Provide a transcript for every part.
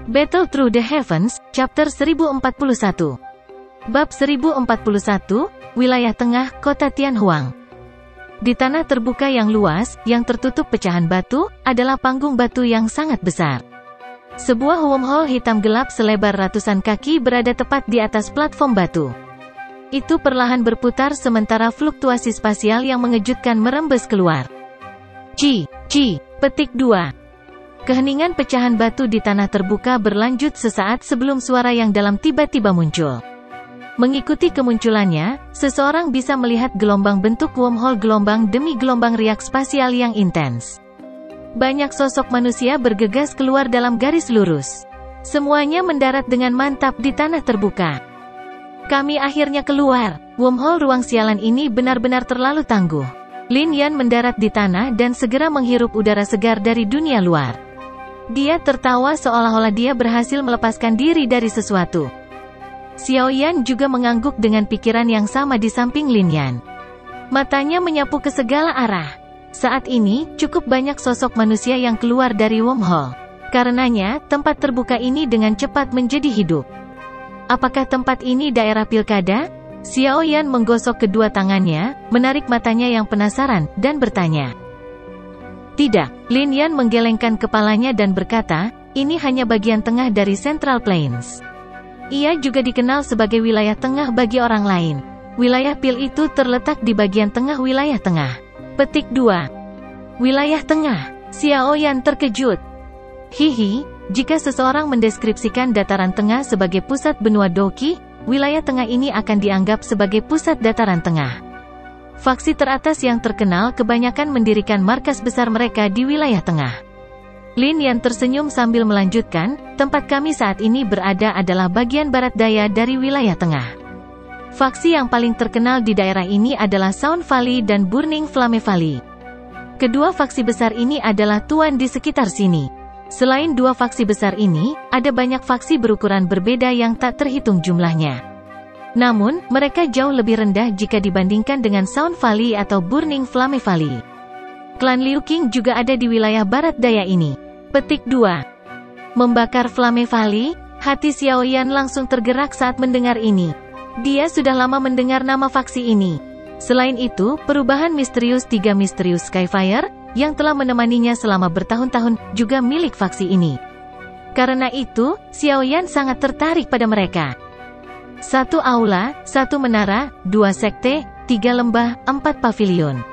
Battle Through the Heavens, Chapter 1041. Bab 1041, Wilayah Tengah, Kota Tianhuang. Di tanah terbuka yang luas, yang tertutup pecahan batu, adalah panggung batu yang sangat besar. Sebuah wormhole hitam gelap selebar ratusan kaki berada tepat di atas platform batu. Itu perlahan berputar sementara fluktuasi spasial yang mengejutkan merembes keluar. Petik 2. Keheningan pecahan batu di tanah terbuka berlanjut sesaat sebelum suara yang dalam tiba-tiba muncul. Mengikuti kemunculannya, seseorang bisa melihat gelombang bentuk wormhole gelombang demi gelombang riak spasial yang intens. Banyak sosok manusia bergegas keluar dalam garis lurus. Semuanya mendarat dengan mantap di tanah terbuka. Kami akhirnya keluar. Wormhole ruang sialan ini benar-benar terlalu tangguh. Lin Yan mendarat di tanah dan segera menghirup udara segar dari dunia luar. Dia tertawa seolah-olah dia berhasil melepaskan diri dari sesuatu. Xiao Yan juga mengangguk dengan pikiran yang sama di samping Lin Yan. Matanya menyapu ke segala arah. Saat ini, cukup banyak sosok manusia yang keluar dari wormhole. Karenanya, tempat terbuka ini dengan cepat menjadi hidup. Apakah tempat ini daerah pilkada? Xiao Yan menggosok kedua tangannya, menarik matanya yang penasaran, dan bertanya. Tidak, Lin Yan menggelengkan kepalanya dan berkata, ini hanya bagian tengah dari Central Plains. Ia juga dikenal sebagai wilayah tengah bagi orang lain. Wilayah pil itu terletak di bagian tengah wilayah tengah. Petik 2. Wilayah tengah. Xiao Yan terkejut. Hihi, jika seseorang mendeskripsikan dataran tengah sebagai pusat benua Doqi, wilayah tengah ini akan dianggap sebagai pusat dataran tengah. Faksi teratas yang terkenal kebanyakan mendirikan markas besar mereka di wilayah tengah. Lin Yan tersenyum sambil melanjutkan, tempat kami saat ini berada adalah bagian barat daya dari wilayah tengah. Faksi yang paling terkenal di daerah ini adalah Sound Valley dan Burning Flame Valley. Kedua faksi besar ini adalah tuan di sekitar sini. Selain dua faksi besar ini, ada banyak faksi berukuran berbeda yang tak terhitung jumlahnya. Namun, mereka jauh lebih rendah jika dibandingkan dengan Sound Valley atau Burning Flame Valley. Klan Liu Qing juga ada di wilayah barat daya ini. Petik 2. Membakar Flame Valley? Hati Xiao Yan langsung tergerak saat mendengar ini. Dia sudah lama mendengar nama faksi ini. Selain itu, perubahan misterius 3 Misterius Skyfire, yang telah menemaninya selama bertahun-tahun, juga milik faksi ini. Karena itu, Xiao Yan sangat tertarik pada mereka. 1 aula, 1 menara, 2 sekte, 3 lembah, 4 pavilion.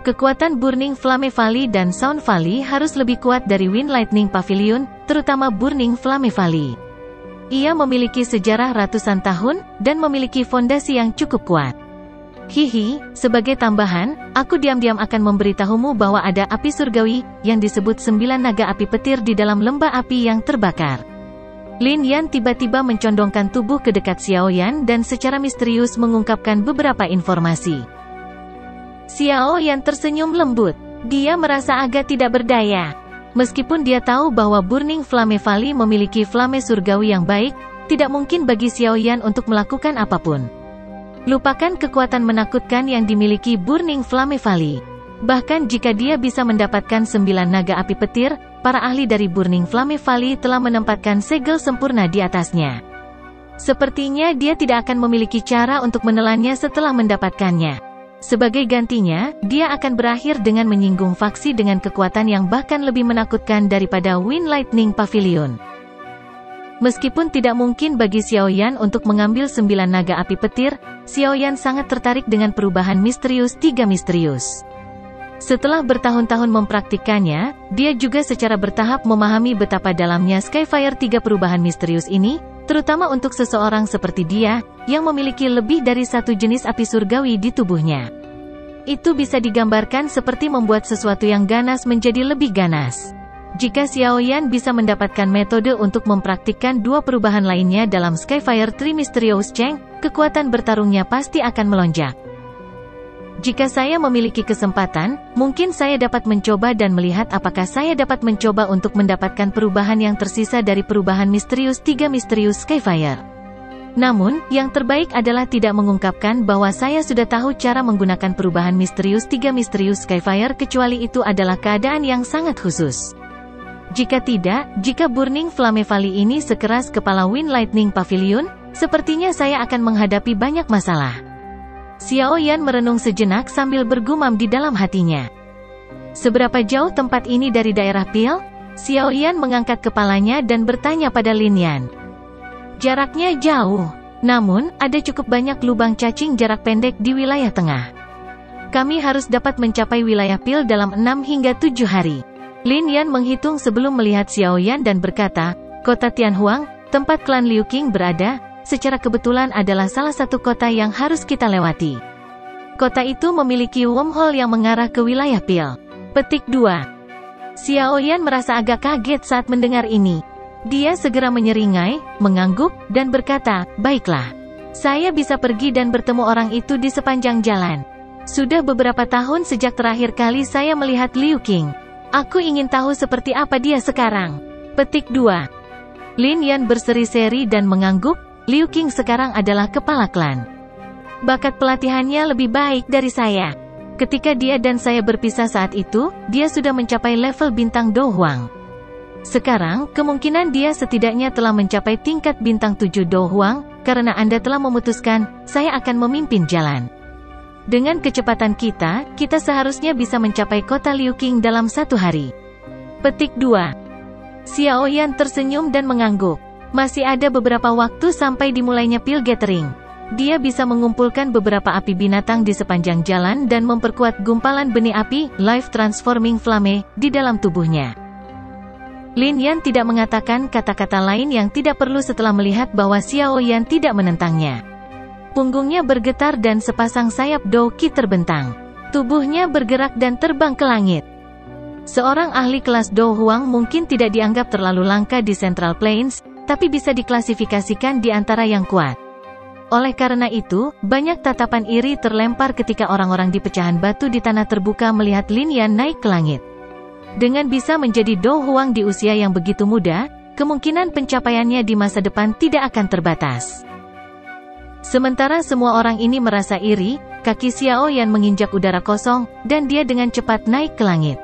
Kekuatan Burning Flame Valley dan Sound Valley harus lebih kuat dari Wind Lightning Pavilion, terutama Burning Flame Valley. Ia memiliki sejarah ratusan tahun, dan memiliki fondasi yang cukup kuat. Hihi, sebagai tambahan, aku diam-diam akan memberitahumu bahwa ada api surgawi, yang disebut 9 naga api petir di dalam lembah api yang terbakar. Lin Yan tiba-tiba mencondongkan tubuh ke dekat Xiao Yan dan secara misterius mengungkapkan beberapa informasi. Xiao Yan tersenyum lembut. Dia merasa agak tidak berdaya. Meskipun dia tahu bahwa Burning Flame Valley memiliki flame surgawi yang baik, tidak mungkin bagi Xiao Yan untuk melakukan apapun. Lupakan kekuatan menakutkan yang dimiliki Burning Flame Valley. Bahkan jika dia bisa mendapatkan 9 naga api petir, para ahli dari Burning Flame Valley telah menempatkan segel sempurna di atasnya. Sepertinya dia tidak akan memiliki cara untuk menelannya setelah mendapatkannya. Sebagai gantinya, dia akan berakhir dengan menyinggung faksi dengan kekuatan yang bahkan lebih menakutkan daripada Wind Lightning Pavilion. Meskipun tidak mungkin bagi Xiao Yan untuk mengambil 9 naga api petir, Xiao Yan sangat tertarik dengan perubahan misterius 3 misterius. Setelah bertahun-tahun mempraktikkannya, dia juga secara bertahap memahami betapa dalamnya Skyfire 3 perubahan misterius ini, terutama untuk seseorang seperti dia, yang memiliki lebih dari satu jenis api surgawi di tubuhnya. Itu bisa digambarkan seperti membuat sesuatu yang ganas menjadi lebih ganas. Jika Xiao Yan bisa mendapatkan metode untuk mempraktikkan 2 perubahan lainnya dalam Skyfire 3 Mysterious Cheng, kekuatan bertarungnya pasti akan melonjak. Jika saya memiliki kesempatan, mungkin saya dapat mencoba dan melihat apakah saya dapat mencoba untuk mendapatkan perubahan yang tersisa dari perubahan misterius 3 Misterius Skyfire. Namun, yang terbaik adalah tidak mengungkapkan bahwa saya sudah tahu cara menggunakan perubahan misterius 3 Misterius Skyfire kecuali itu adalah keadaan yang sangat khusus. Jika tidak, jika Burning Flame Valley ini sekeras kepala Wind Lightning Pavilion, sepertinya saya akan menghadapi banyak masalah. Xiao Yan merenung sejenak sambil bergumam di dalam hatinya. Seberapa jauh tempat ini dari daerah Pil? Xiao Yan mengangkat kepalanya dan bertanya pada Lin Yan. Jaraknya jauh, namun ada cukup banyak lubang cacing jarak pendek di wilayah tengah. Kami harus dapat mencapai wilayah Pil dalam 6 hingga 7 hari. Lin Yan menghitung sebelum melihat Xiao Yan dan berkata, kota Tianhuang, tempat klan Liu Qing berada, secara kebetulan adalah salah satu kota yang harus kita lewati. Kota itu memiliki wormhole yang mengarah ke wilayah Pil. Petik 2. Xiao Yan merasa agak kaget saat mendengar ini. Dia segera menyeringai, mengangguk, dan berkata, baiklah. Saya bisa pergi dan bertemu orang itu di sepanjang jalan. Sudah beberapa tahun sejak terakhir kali saya melihat Liu Qing. Aku ingin tahu seperti apa dia sekarang. Petik 2. Lin Yan berseri-seri dan mengangguk. Liu Qing sekarang adalah kepala klan. Bakat pelatihannya lebih baik dari saya. Ketika dia dan saya berpisah saat itu, dia sudah mencapai level bintang Do Huang. Sekarang, kemungkinan dia setidaknya telah mencapai tingkat bintang 7 Do Huang, karena Anda telah memutuskan, saya akan memimpin jalan. Dengan kecepatan kita seharusnya bisa mencapai kota Liu Qing dalam 1 hari. Petik 2. Xiao Yan tersenyum dan mengangguk. Masih ada beberapa waktu sampai dimulainya Pil Gathering. Dia bisa mengumpulkan beberapa api binatang di sepanjang jalan dan memperkuat gumpalan benih api, Life Transforming Flame, di dalam tubuhnya. Lin Yan tidak mengatakan kata-kata lain yang tidak perlu setelah melihat bahwa Xiao Yan tidak menentangnya. Punggungnya bergetar dan sepasang sayap Do Qi terbentang. Tubuhnya bergerak dan terbang ke langit. Seorang ahli kelas Do Huang mungkin tidak dianggap terlalu langka di Central Plains, tapi bisa diklasifikasikan di antara yang kuat. Oleh karena itu, banyak tatapan iri terlempar ketika orang-orang di pecahan batu di tanah terbuka melihat Lin Yan naik ke langit. Dengan bisa menjadi Do Huang di usia yang begitu muda, kemungkinan pencapaiannya di masa depan tidak akan terbatas. Sementara semua orang ini merasa iri, kaki Xiao Yan menginjak udara kosong, dan dia dengan cepat naik ke langit.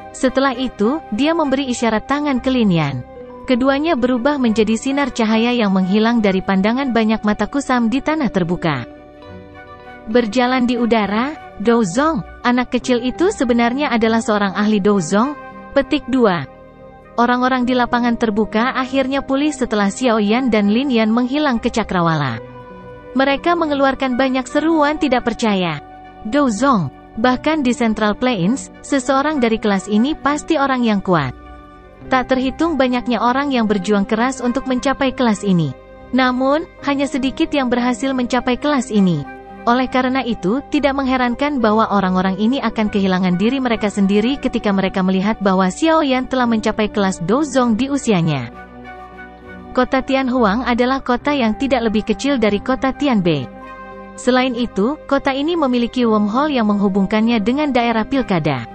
Setelah itu, dia memberi isyarat tangan ke Lin Yan. Keduanya berubah menjadi sinar cahaya yang menghilang dari pandangan banyak mata kusam di tanah terbuka. Berjalan di udara, Dou Zong, anak kecil itu sebenarnya adalah seorang ahli Dou Zong. Petik 2. Orang-orang di lapangan terbuka akhirnya pulih setelah Xiao Yan dan Lin Yan menghilang ke cakrawala. Mereka mengeluarkan banyak seruan tidak percaya. Dou Zong, bahkan di Central Plains, seseorang dari kelas ini pasti orang yang kuat. Tak terhitung banyaknya orang yang berjuang keras untuk mencapai kelas ini. Namun, hanya sedikit yang berhasil mencapai kelas ini. Oleh karena itu, tidak mengherankan bahwa orang-orang ini akan kehilangan diri mereka sendiri ketika mereka melihat bahwa Xiao Yan telah mencapai kelas Dou Zong di usianya. Kota Tianhuang adalah kota yang tidak lebih kecil dari kota Tianbei. Selain itu, kota ini memiliki wormhole yang menghubungkannya dengan daerah pilkada.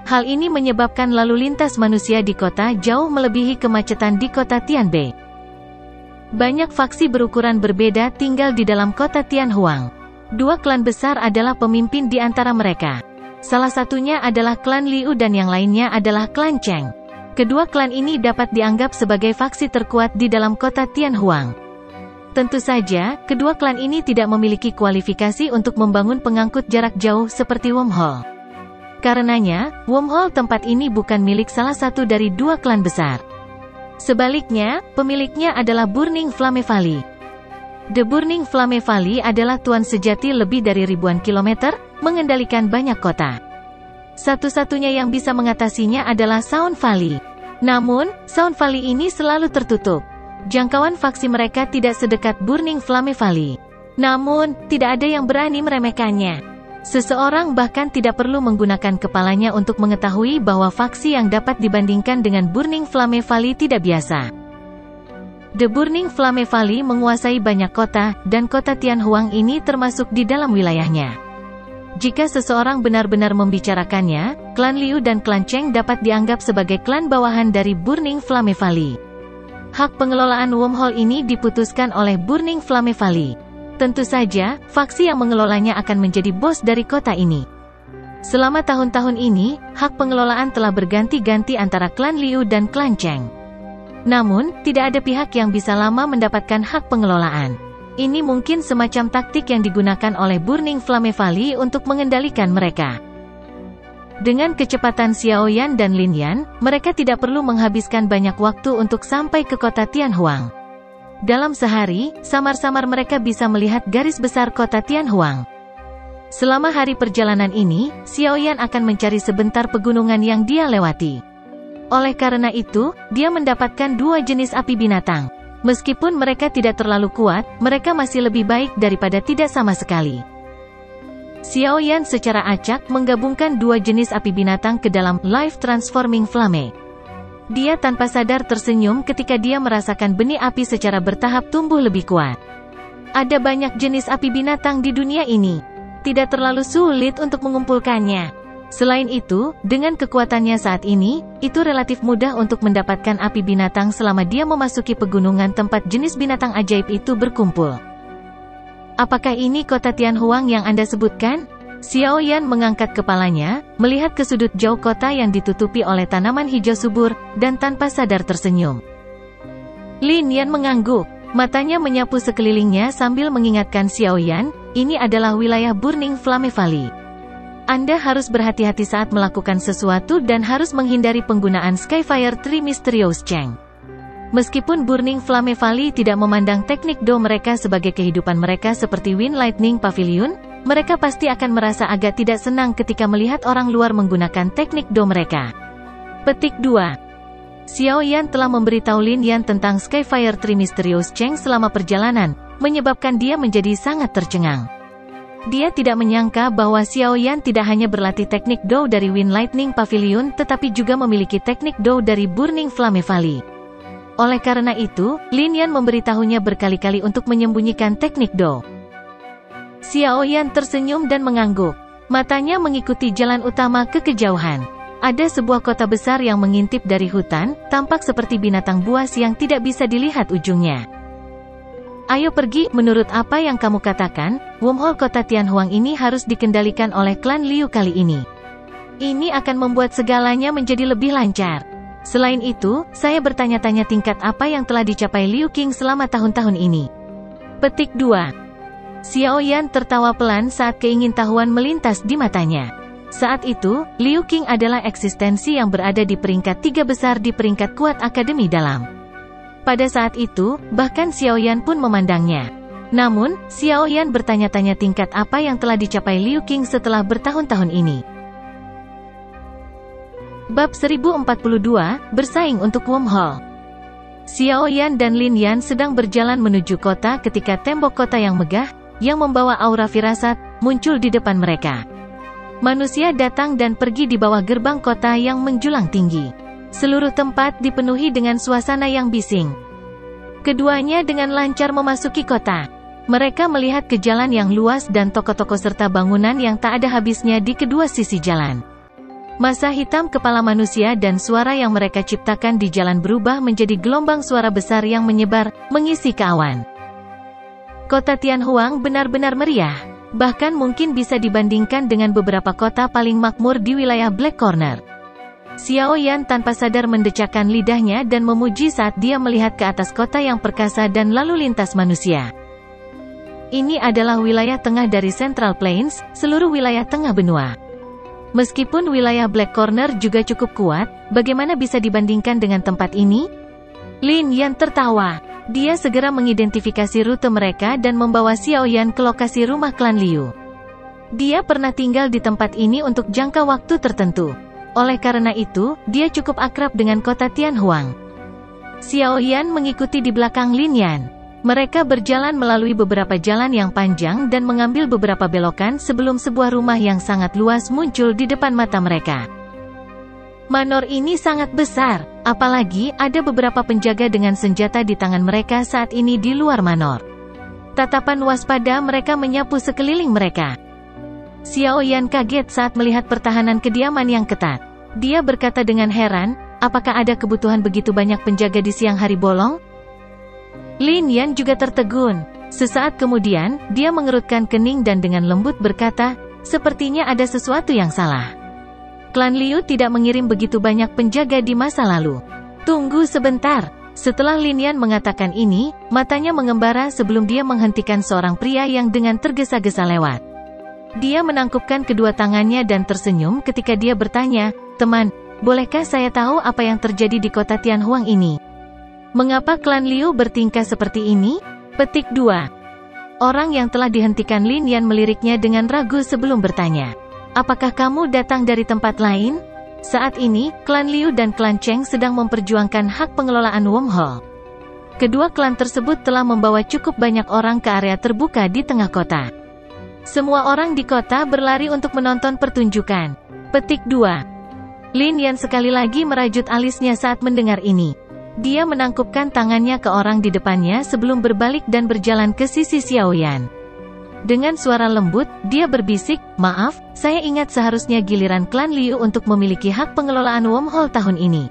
Hal ini menyebabkan lalu lintas manusia di kota jauh melebihi kemacetan di kota Tianbei. Banyak faksi berukuran berbeda tinggal di dalam kota Tianhuang. 2 klan besar adalah pemimpin di antara mereka. Salah satunya adalah klan Liu dan yang lainnya adalah klan Cheng. Kedua klan ini dapat dianggap sebagai faksi terkuat di dalam kota Tianhuang. Tentu saja, kedua klan ini tidak memiliki kualifikasi untuk membangun pengangkut jarak jauh seperti wormhole. Karenanya, wormhole tempat ini bukan milik salah satu dari 2 klan besar. Sebaliknya, pemiliknya adalah Burning Flame Valley. The Burning Flame Valley adalah tuan sejati lebih dari ribuan kilometer, mengendalikan banyak kota. Satu-satunya yang bisa mengatasinya adalah Sound Valley. Namun, Sound Valley ini selalu tertutup. Jangkauan faksi mereka tidak sedekat Burning Flame Valley. Namun, tidak ada yang berani meremehkannya. Seseorang bahkan tidak perlu menggunakan kepalanya untuk mengetahui bahwa faksi yang dapat dibandingkan dengan Burning Flame Valley tidak biasa. The Burning Flame Valley menguasai banyak kota, dan kota Tianhuang ini termasuk di dalam wilayahnya. Jika seseorang benar-benar membicarakannya, klan Liu dan klan Cheng dapat dianggap sebagai klan bawahan dari Burning Flame Valley. Hak pengelolaan wormhole ini diputuskan oleh Burning Flame Valley. Tentu saja, faksi yang mengelolanya akan menjadi bos dari kota ini. Selama tahun-tahun ini, hak pengelolaan telah berganti-ganti antara klan Liu dan klan Cheng. Namun, tidak ada pihak yang bisa lama mendapatkan hak pengelolaan. Ini mungkin semacam taktik yang digunakan oleh Burning Flame Valley untuk mengendalikan mereka. Dengan kecepatan Xiaoyan dan Lin Yan, mereka tidak perlu menghabiskan banyak waktu untuk sampai ke kota Tianhuang. Dalam sehari, samar-samar mereka bisa melihat garis besar kota Tianhuang. Selama hari perjalanan ini, Xiaoyan akan mencari sebentar pegunungan yang dia lewati. Oleh karena itu, dia mendapatkan 2 jenis api binatang. Meskipun mereka tidak terlalu kuat, mereka masih lebih baik daripada tidak sama sekali. Xiaoyan secara acak menggabungkan 2 jenis api binatang ke dalam Life Transforming Flame. Dia tanpa sadar tersenyum ketika dia merasakan benih api secara bertahap tumbuh lebih kuat. Ada banyak jenis api binatang di dunia ini. Tidak terlalu sulit untuk mengumpulkannya. Selain itu, dengan kekuatannya saat ini, itu relatif mudah untuk mendapatkan api binatang selama dia memasuki pegunungan tempat jenis binatang ajaib itu berkumpul. Apakah ini kota Tianhuang yang Anda sebutkan? Xiaoyan mengangkat kepalanya, melihat ke sudut jauh kota yang ditutupi oleh tanaman hijau subur, dan tanpa sadar tersenyum. Lin Yan mengangguk, matanya menyapu sekelilingnya sambil mengingatkan Xiaoyan, ini adalah wilayah Burning Flame Valley. Anda harus berhati-hati saat melakukan sesuatu dan harus menghindari penggunaan Skyfire Tree Mysterious Cheng. Meskipun Burning Flame Valley tidak memandang teknik Do mereka sebagai kehidupan mereka seperti Wind Lightning Pavilion, mereka pasti akan merasa agak tidak senang ketika melihat orang luar menggunakan teknik Do mereka. Petik 2. Xiaoyan telah memberitahu Lin Yan tentang Skyfire Tree Mysterious Cheng selama perjalanan, menyebabkan dia menjadi sangat tercengang. Dia tidak menyangka bahwa Xiaoyan tidak hanya berlatih teknik Do dari Wind Lightning Pavilion tetapi juga memiliki teknik Do dari Burning Flame Valley. Oleh karena itu, Lin Yan memberitahunya berkali-kali untuk menyembunyikan teknik Do. Xiaoyan tersenyum dan mengangguk. Matanya mengikuti jalan utama ke kejauhan. Ada sebuah kota besar yang mengintip dari hutan, tampak seperti binatang buas yang tidak bisa dilihat ujungnya. Ayo pergi, menurut apa yang kamu katakan, wormhole kota Tianhuang ini harus dikendalikan oleh klan Liu kali ini. Ini akan membuat segalanya menjadi lebih lancar. Selain itu, saya bertanya-tanya tingkat apa yang telah dicapai Liu Qing selama tahun-tahun ini. Petik 2. Xiaoyan tertawa pelan saat keingintahuan melintas di matanya. Saat itu, Liu Qing adalah eksistensi yang berada di peringkat 3 besar di peringkat kuat Akademi Dalam. Pada saat itu, bahkan Xiaoyan pun memandangnya. Namun, Xiaoyan bertanya-tanya tingkat apa yang telah dicapai Liu Qing setelah bertahun-tahun ini. Bab 1042, bersaing untuk wormhole. Xiaoyan dan Lin Yan sedang berjalan menuju kota ketika tembok kota yang megah, yang membawa aura firasat, muncul di depan mereka. Manusia datang dan pergi di bawah gerbang kota yang menjulang tinggi. Seluruh tempat dipenuhi dengan suasana yang bising. Keduanya dengan lancar memasuki kota. Mereka melihat ke jalan yang luas dan toko-toko serta bangunan yang tak ada habisnya di kedua sisi jalan. Massa hitam kepala manusia dan suara yang mereka ciptakan di jalan berubah menjadi gelombang suara besar yang menyebar, mengisi keawan. Kota Tianhuang benar-benar meriah. Bahkan mungkin bisa dibandingkan dengan beberapa kota paling makmur di wilayah Black Corner. Xiaoyan tanpa sadar mendecakkan lidahnya dan memuji saat dia melihat ke atas kota yang perkasa dan lalu lintas manusia. Ini adalah wilayah tengah dari Central Plains, seluruh wilayah tengah benua. Meskipun wilayah Black Corner juga cukup kuat, bagaimana bisa dibandingkan dengan tempat ini? Lin Yan tertawa. Dia segera mengidentifikasi rute mereka dan membawa Xiaoyan ke lokasi rumah klan Liu. Dia pernah tinggal di tempat ini untuk jangka waktu tertentu. Oleh karena itu, dia cukup akrab dengan kota Tianhuang. Xiaoyan mengikuti di belakang Lin Yan. Mereka berjalan melalui beberapa jalan yang panjang dan mengambil beberapa belokan sebelum sebuah rumah yang sangat luas muncul di depan mata mereka. Manor ini sangat besar, apalagi ada beberapa penjaga dengan senjata di tangan mereka saat ini di luar manor. Tatapan waspada mereka menyapu sekeliling mereka. Xiaoyan kaget saat melihat pertahanan kediaman yang ketat. Dia berkata dengan heran, apakah ada kebutuhan begitu banyak penjaga di siang hari bolong? Lin Yan juga tertegun. Sesaat kemudian, dia mengerutkan kening dan dengan lembut berkata, Sepertinya ada sesuatu yang salah. Klan Liu tidak mengirim begitu banyak penjaga di masa lalu. Tunggu sebentar. Setelah Lin Yan mengatakan ini, matanya mengembara sebelum dia menghentikan seorang pria yang dengan tergesa-gesa lewat. Dia menangkupkan kedua tangannya dan tersenyum ketika dia bertanya, "Teman, bolehkah saya tahu apa yang terjadi di kota Tianhuang ini? Mengapa klan Liu bertingkah seperti ini?" Petik 2. Orang yang telah dihentikan Lin Yan meliriknya dengan ragu sebelum bertanya, "Apakah kamu datang dari tempat lain?" Saat ini, klan Liu dan klan Cheng sedang memperjuangkan hak pengelolaan wormhole. Kedua klan tersebut telah membawa cukup banyak orang ke area terbuka di tengah kota. Semua orang di kota berlari untuk menonton pertunjukan. Petik 2. Lin Yan sekali lagi merajut alisnya saat mendengar ini. Dia menangkupkan tangannya ke orang di depannya sebelum berbalik dan berjalan ke sisi Xiaoyan. Dengan suara lembut, dia berbisik, "Maaf, saya ingat seharusnya giliran klan Liu untuk memiliki hak pengelolaan wormhole tahun ini.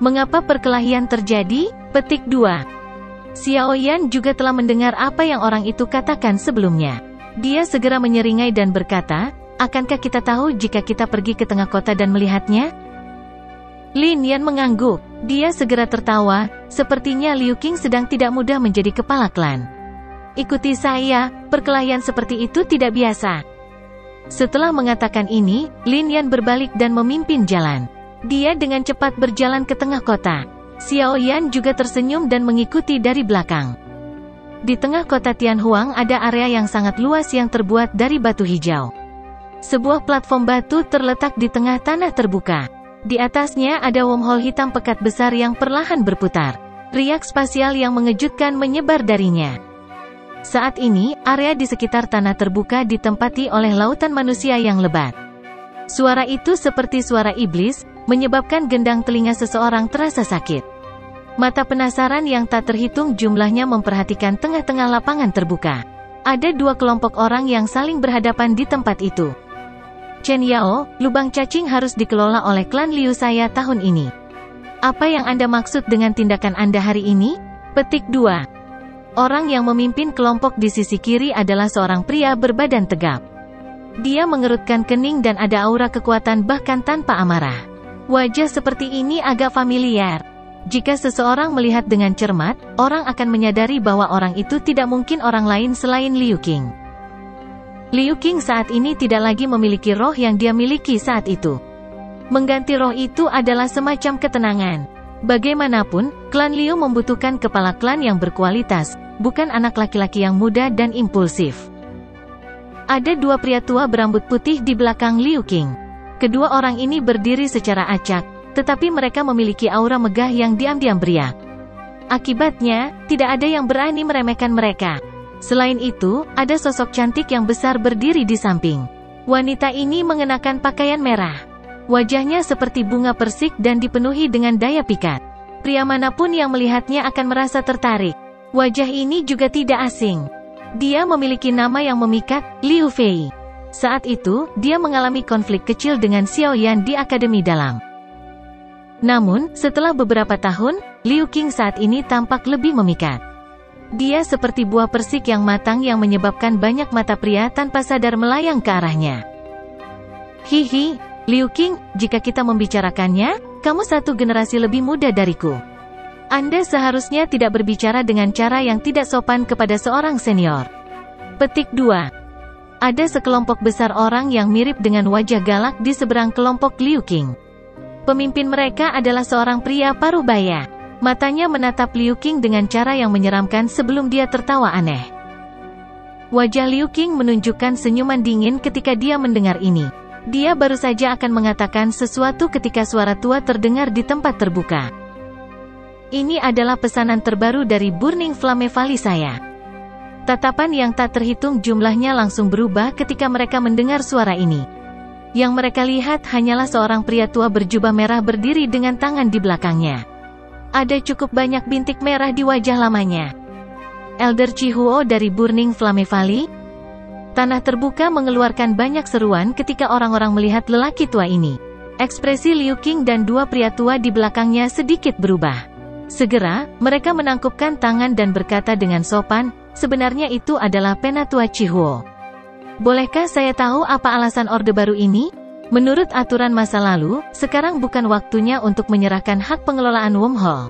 Mengapa perkelahian terjadi?" Petik 2. Xiaoyan juga telah mendengar apa yang orang itu katakan sebelumnya. Dia segera menyeringai dan berkata, "Akankah kita tahu jika kita pergi ke tengah kota dan melihatnya?" Lin Yan mengangguk. Dia segera tertawa, sepertinya Liu Qing sedang tidak mudah menjadi kepala klan. "Ikuti saya, perkelahian seperti itu tidak biasa." Setelah mengatakan ini, Lin Yan berbalik dan memimpin jalan. Dia dengan cepat berjalan ke tengah kota. Xiaoyan juga tersenyum dan mengikuti dari belakang. Di tengah kota Tianhuang ada area yang sangat luas yang terbuat dari batu hijau. Sebuah platform batu terletak di tengah tanah terbuka. Di atasnya ada wormhole hitam pekat besar yang perlahan berputar. Riak spasial yang mengejutkan menyebar darinya. Saat ini, area di sekitar tanah terbuka ditempati oleh lautan manusia yang lebat. Suara itu seperti suara iblis, menyebabkan gendang telinga seseorang terasa sakit. Mata penasaran yang tak terhitung jumlahnya memperhatikan tengah-tengah lapangan terbuka. Ada dua kelompok orang yang saling berhadapan di tempat itu. "Chen Yao, lubang cacing harus dikelola oleh klan Liu saya tahun ini. Apa yang Anda maksud dengan tindakan Anda hari ini?" Petik 2. Orang yang memimpin kelompok di sisi kiri adalah seorang pria berbadan tegap. Dia mengerutkan kening dan ada aura kekuatan bahkan tanpa amarah. Wajah seperti ini agak familiar. Jika seseorang melihat dengan cermat, orang akan menyadari bahwa orang itu tidak mungkin orang lain selain Liu Qing. Liu Qing saat ini tidak lagi memiliki roh yang dia miliki saat itu. Mengganti roh itu adalah semacam ketenangan. Bagaimanapun, klan Liu membutuhkan kepala klan yang berkualitas, bukan anak laki-laki yang muda dan impulsif. Ada dua pria tua berambut putih di belakang Liu Qing. Kedua orang ini berdiri secara acak, tetapi mereka memiliki aura megah yang diam-diam beriak. Akibatnya, tidak ada yang berani meremehkan mereka. Selain itu, ada sosok cantik yang besar berdiri di samping. Wanita ini mengenakan pakaian merah. Wajahnya seperti bunga persik dan dipenuhi dengan daya pikat. Pria manapun yang melihatnya akan merasa tertarik. Wajah ini juga tidak asing. Dia memiliki nama yang memikat, Liu Fei. Saat itu, dia mengalami konflik kecil dengan Xiaoyan di Akademi Dalam. Namun, setelah beberapa tahun, Liu Qing saat ini tampak lebih memikat. Dia seperti buah persik yang matang yang menyebabkan banyak mata pria tanpa sadar melayang ke arahnya. "Hihi, Liu Qing, jika kita membicarakannya, kamu satu generasi lebih muda dariku. Anda seharusnya tidak berbicara dengan cara yang tidak sopan kepada seorang senior." Petik 2. Ada sekelompok besar orang yang mirip dengan wajah galak di seberang kelompok Liu Qing. Pemimpin mereka adalah seorang pria parubaya. Matanya menatap Liu Qing dengan cara yang menyeramkan sebelum dia tertawa aneh. Wajah Liu Qing menunjukkan senyuman dingin ketika dia mendengar ini. Dia baru saja akan mengatakan sesuatu ketika suara tua terdengar di tempat terbuka. "Ini adalah pesanan terbaru dari Burning Flame Valley saya." Tatapan yang tak terhitung jumlahnya langsung berubah ketika mereka mendengar suara ini. Yang mereka lihat hanyalah seorang pria tua berjubah merah berdiri dengan tangan di belakangnya. Ada cukup banyak bintik merah di wajah lamanya. "Elder Chihuo dari Burning Flame Valley?" Tanah terbuka mengeluarkan banyak seruan ketika orang-orang melihat lelaki tua ini. Ekspresi Liu Qing dan dua pria tua di belakangnya sedikit berubah. Segera, mereka menangkupkan tangan dan berkata dengan sopan, "Sebenarnya itu adalah Penatua Chihuo." Bolehkah saya tahu apa alasan orde baru ini? Menurut aturan masa lalu, sekarang bukan waktunya untuk menyerahkan hak pengelolaan wormhole.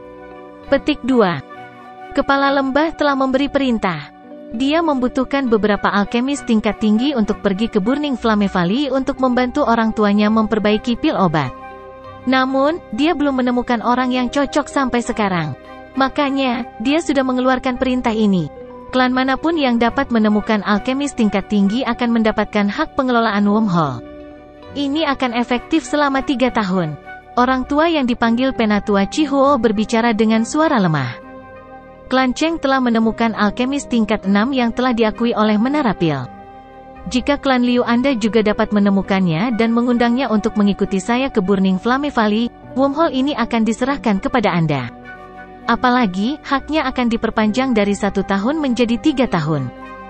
Petik 2. Kepala lembah telah memberi perintah. Dia membutuhkan beberapa alkemis tingkat tinggi untuk pergi ke Burning Flame Valley untuk membantu orang tuanya memperbaiki pil obat. Namun, dia belum menemukan orang yang cocok sampai sekarang. Makanya, dia sudah mengeluarkan perintah ini. Klan manapun yang dapat menemukan alkemis tingkat tinggi akan mendapatkan hak pengelolaan wormhole. Ini akan efektif selama 3 tahun. Orang tua yang dipanggil Penatua Chihuo berbicara dengan suara lemah. Klan Cheng telah menemukan alkemis tingkat 6 yang telah diakui oleh Menara Pil. Jika klan Liu Anda juga dapat menemukannya dan mengundangnya untuk mengikuti saya ke Burning Flame Valley, wormhole ini akan diserahkan kepada Anda. Apalagi, haknya akan diperpanjang dari 1 tahun menjadi 3 tahun.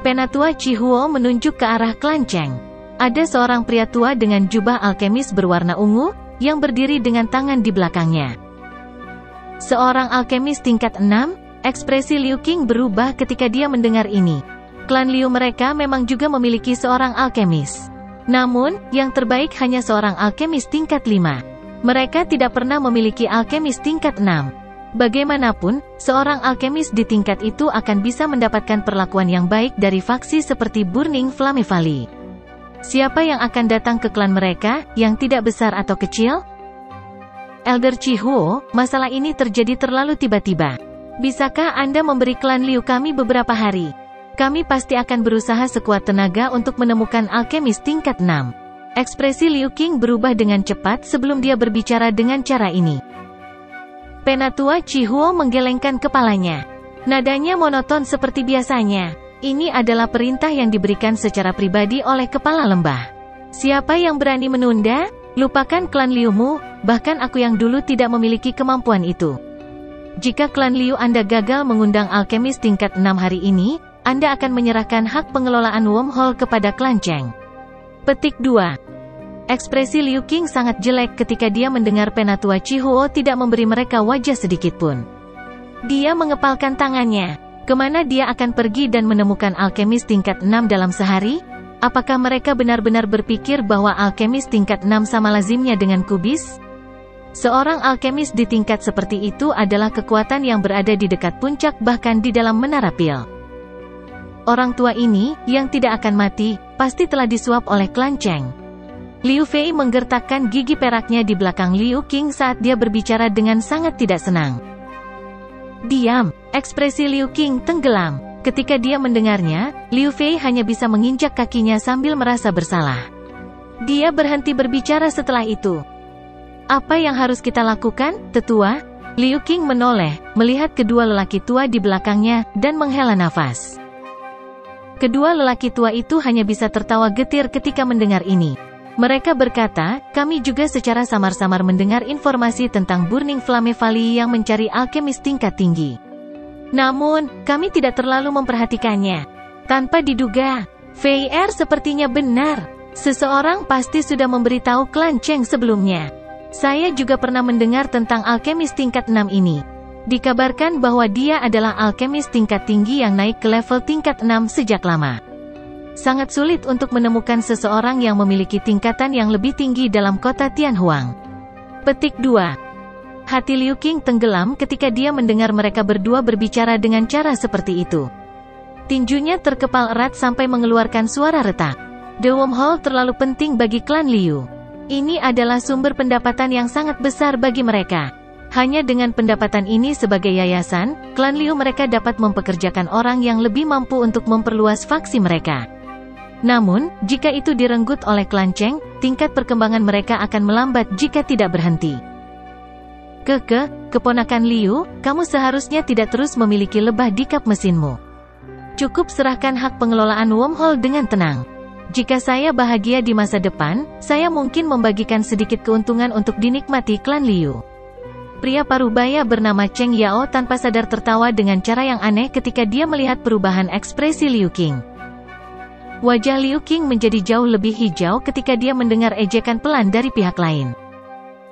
Penatua Chihuo menunjuk ke arah klan Cheng. Ada seorang pria tua dengan jubah alkemis berwarna ungu, yang berdiri dengan tangan di belakangnya. Seorang alkemis tingkat 6, ekspresi Liu Qing berubah ketika dia mendengar ini. Klan Liu mereka memang juga memiliki seorang alkemis. Namun, yang terbaik hanya seorang alkemis tingkat 5. Mereka tidak pernah memiliki alkemis tingkat 6. Bagaimanapun, seorang alkemis di tingkat itu akan bisa mendapatkan perlakuan yang baik dari faksi seperti Burning Flame Valley. Siapa yang akan datang ke klan mereka, yang tidak besar atau kecil? Elder Chihuo, masalah ini terjadi terlalu tiba-tiba. Bisakah Anda memberi klan Liu kami beberapa hari? Kami pasti akan berusaha sekuat tenaga untuk menemukan alkemis tingkat 6. Ekspresi Liu Qing berubah dengan cepat sebelum dia berbicara dengan cara ini. Penatua Chihuo menggelengkan kepalanya. Nadanya monoton seperti biasanya. Ini adalah perintah yang diberikan secara pribadi oleh kepala lembah. Siapa yang berani menunda? Lupakan klan Liumu, bahkan aku yang dulu tidak memiliki kemampuan itu. Jika klan Liu Anda gagal mengundang alkemis tingkat 6 hari ini, Anda akan menyerahkan hak pengelolaan wormhole kepada klan Cheng. Petik 2. Ekspresi Liu Qing sangat jelek ketika dia mendengar Penatua Chihuo tidak memberi mereka wajah sedikit pun. Dia mengepalkan tangannya. Kemana dia akan pergi dan menemukan alkemis tingkat 6 dalam sehari? Apakah mereka benar-benar berpikir bahwa alkemis tingkat 6 sama lazimnya dengan kubis? Seorang alkemis di tingkat seperti itu adalah kekuatan yang berada di dekat puncak bahkan di dalam Menara Pil. Orang tua ini, yang tidak akan mati, pasti telah disuap oleh klan Cheng. Liu Fei menggertakkan gigi peraknya di belakang Liu Qing saat dia berbicara dengan sangat tidak senang. Diam, ekspresi Liu Qing tenggelam. Ketika dia mendengarnya, Liu Fei hanya bisa menginjak kakinya sambil merasa bersalah. Dia berhenti berbicara setelah itu. Apa yang harus kita lakukan, tetua? Liu Qing menoleh, melihat kedua lelaki tua di belakangnya, dan menghela nafas. Kedua lelaki tua itu hanya bisa tertawa getir ketika mendengar ini. Mereka berkata, kami juga secara samar-samar mendengar informasi tentang Burning Flame Valley yang mencari alkemis tingkat tinggi. Namun, kami tidak terlalu memperhatikannya. Tanpa diduga, Fei Er sepertinya benar. Seseorang pasti sudah memberitahu klan Cheng sebelumnya. Saya juga pernah mendengar tentang alkemis tingkat 6 ini. Dikabarkan bahwa dia adalah alkemis tingkat tinggi yang naik ke level tingkat 6 sejak lama. Sangat sulit untuk menemukan seseorang yang memiliki tingkatan yang lebih tinggi dalam kota Tianhuang. Petik 2. Hati Liu Qing tenggelam ketika dia mendengar mereka berdua berbicara dengan cara seperti itu. Tinjunya terkepal erat sampai mengeluarkan suara retak. The Wormhole terlalu penting bagi klan Liu. Ini adalah sumber pendapatan yang sangat besar bagi mereka. Hanya dengan pendapatan ini sebagai yayasan, klan Liu mereka dapat mempekerjakan orang yang lebih mampu untuk memperluas faksi mereka. Namun, jika itu direnggut oleh klan Cheng, tingkat perkembangan mereka akan melambat jika tidak berhenti. Keponakan Liu, kamu seharusnya tidak terus memiliki lebah di kap mesinmu. Cukup serahkan hak pengelolaan wormhole dengan tenang. Jika saya bahagia di masa depan, saya mungkin membagikan sedikit keuntungan untuk dinikmati klan Liu. Pria parubaya bernama Cheng Yao tanpa sadar tertawa dengan cara yang aneh ketika dia melihat perubahan ekspresi Liu Qing. Wajah Liu Qing menjadi jauh lebih hijau ketika dia mendengar ejekan pelan dari pihak lain.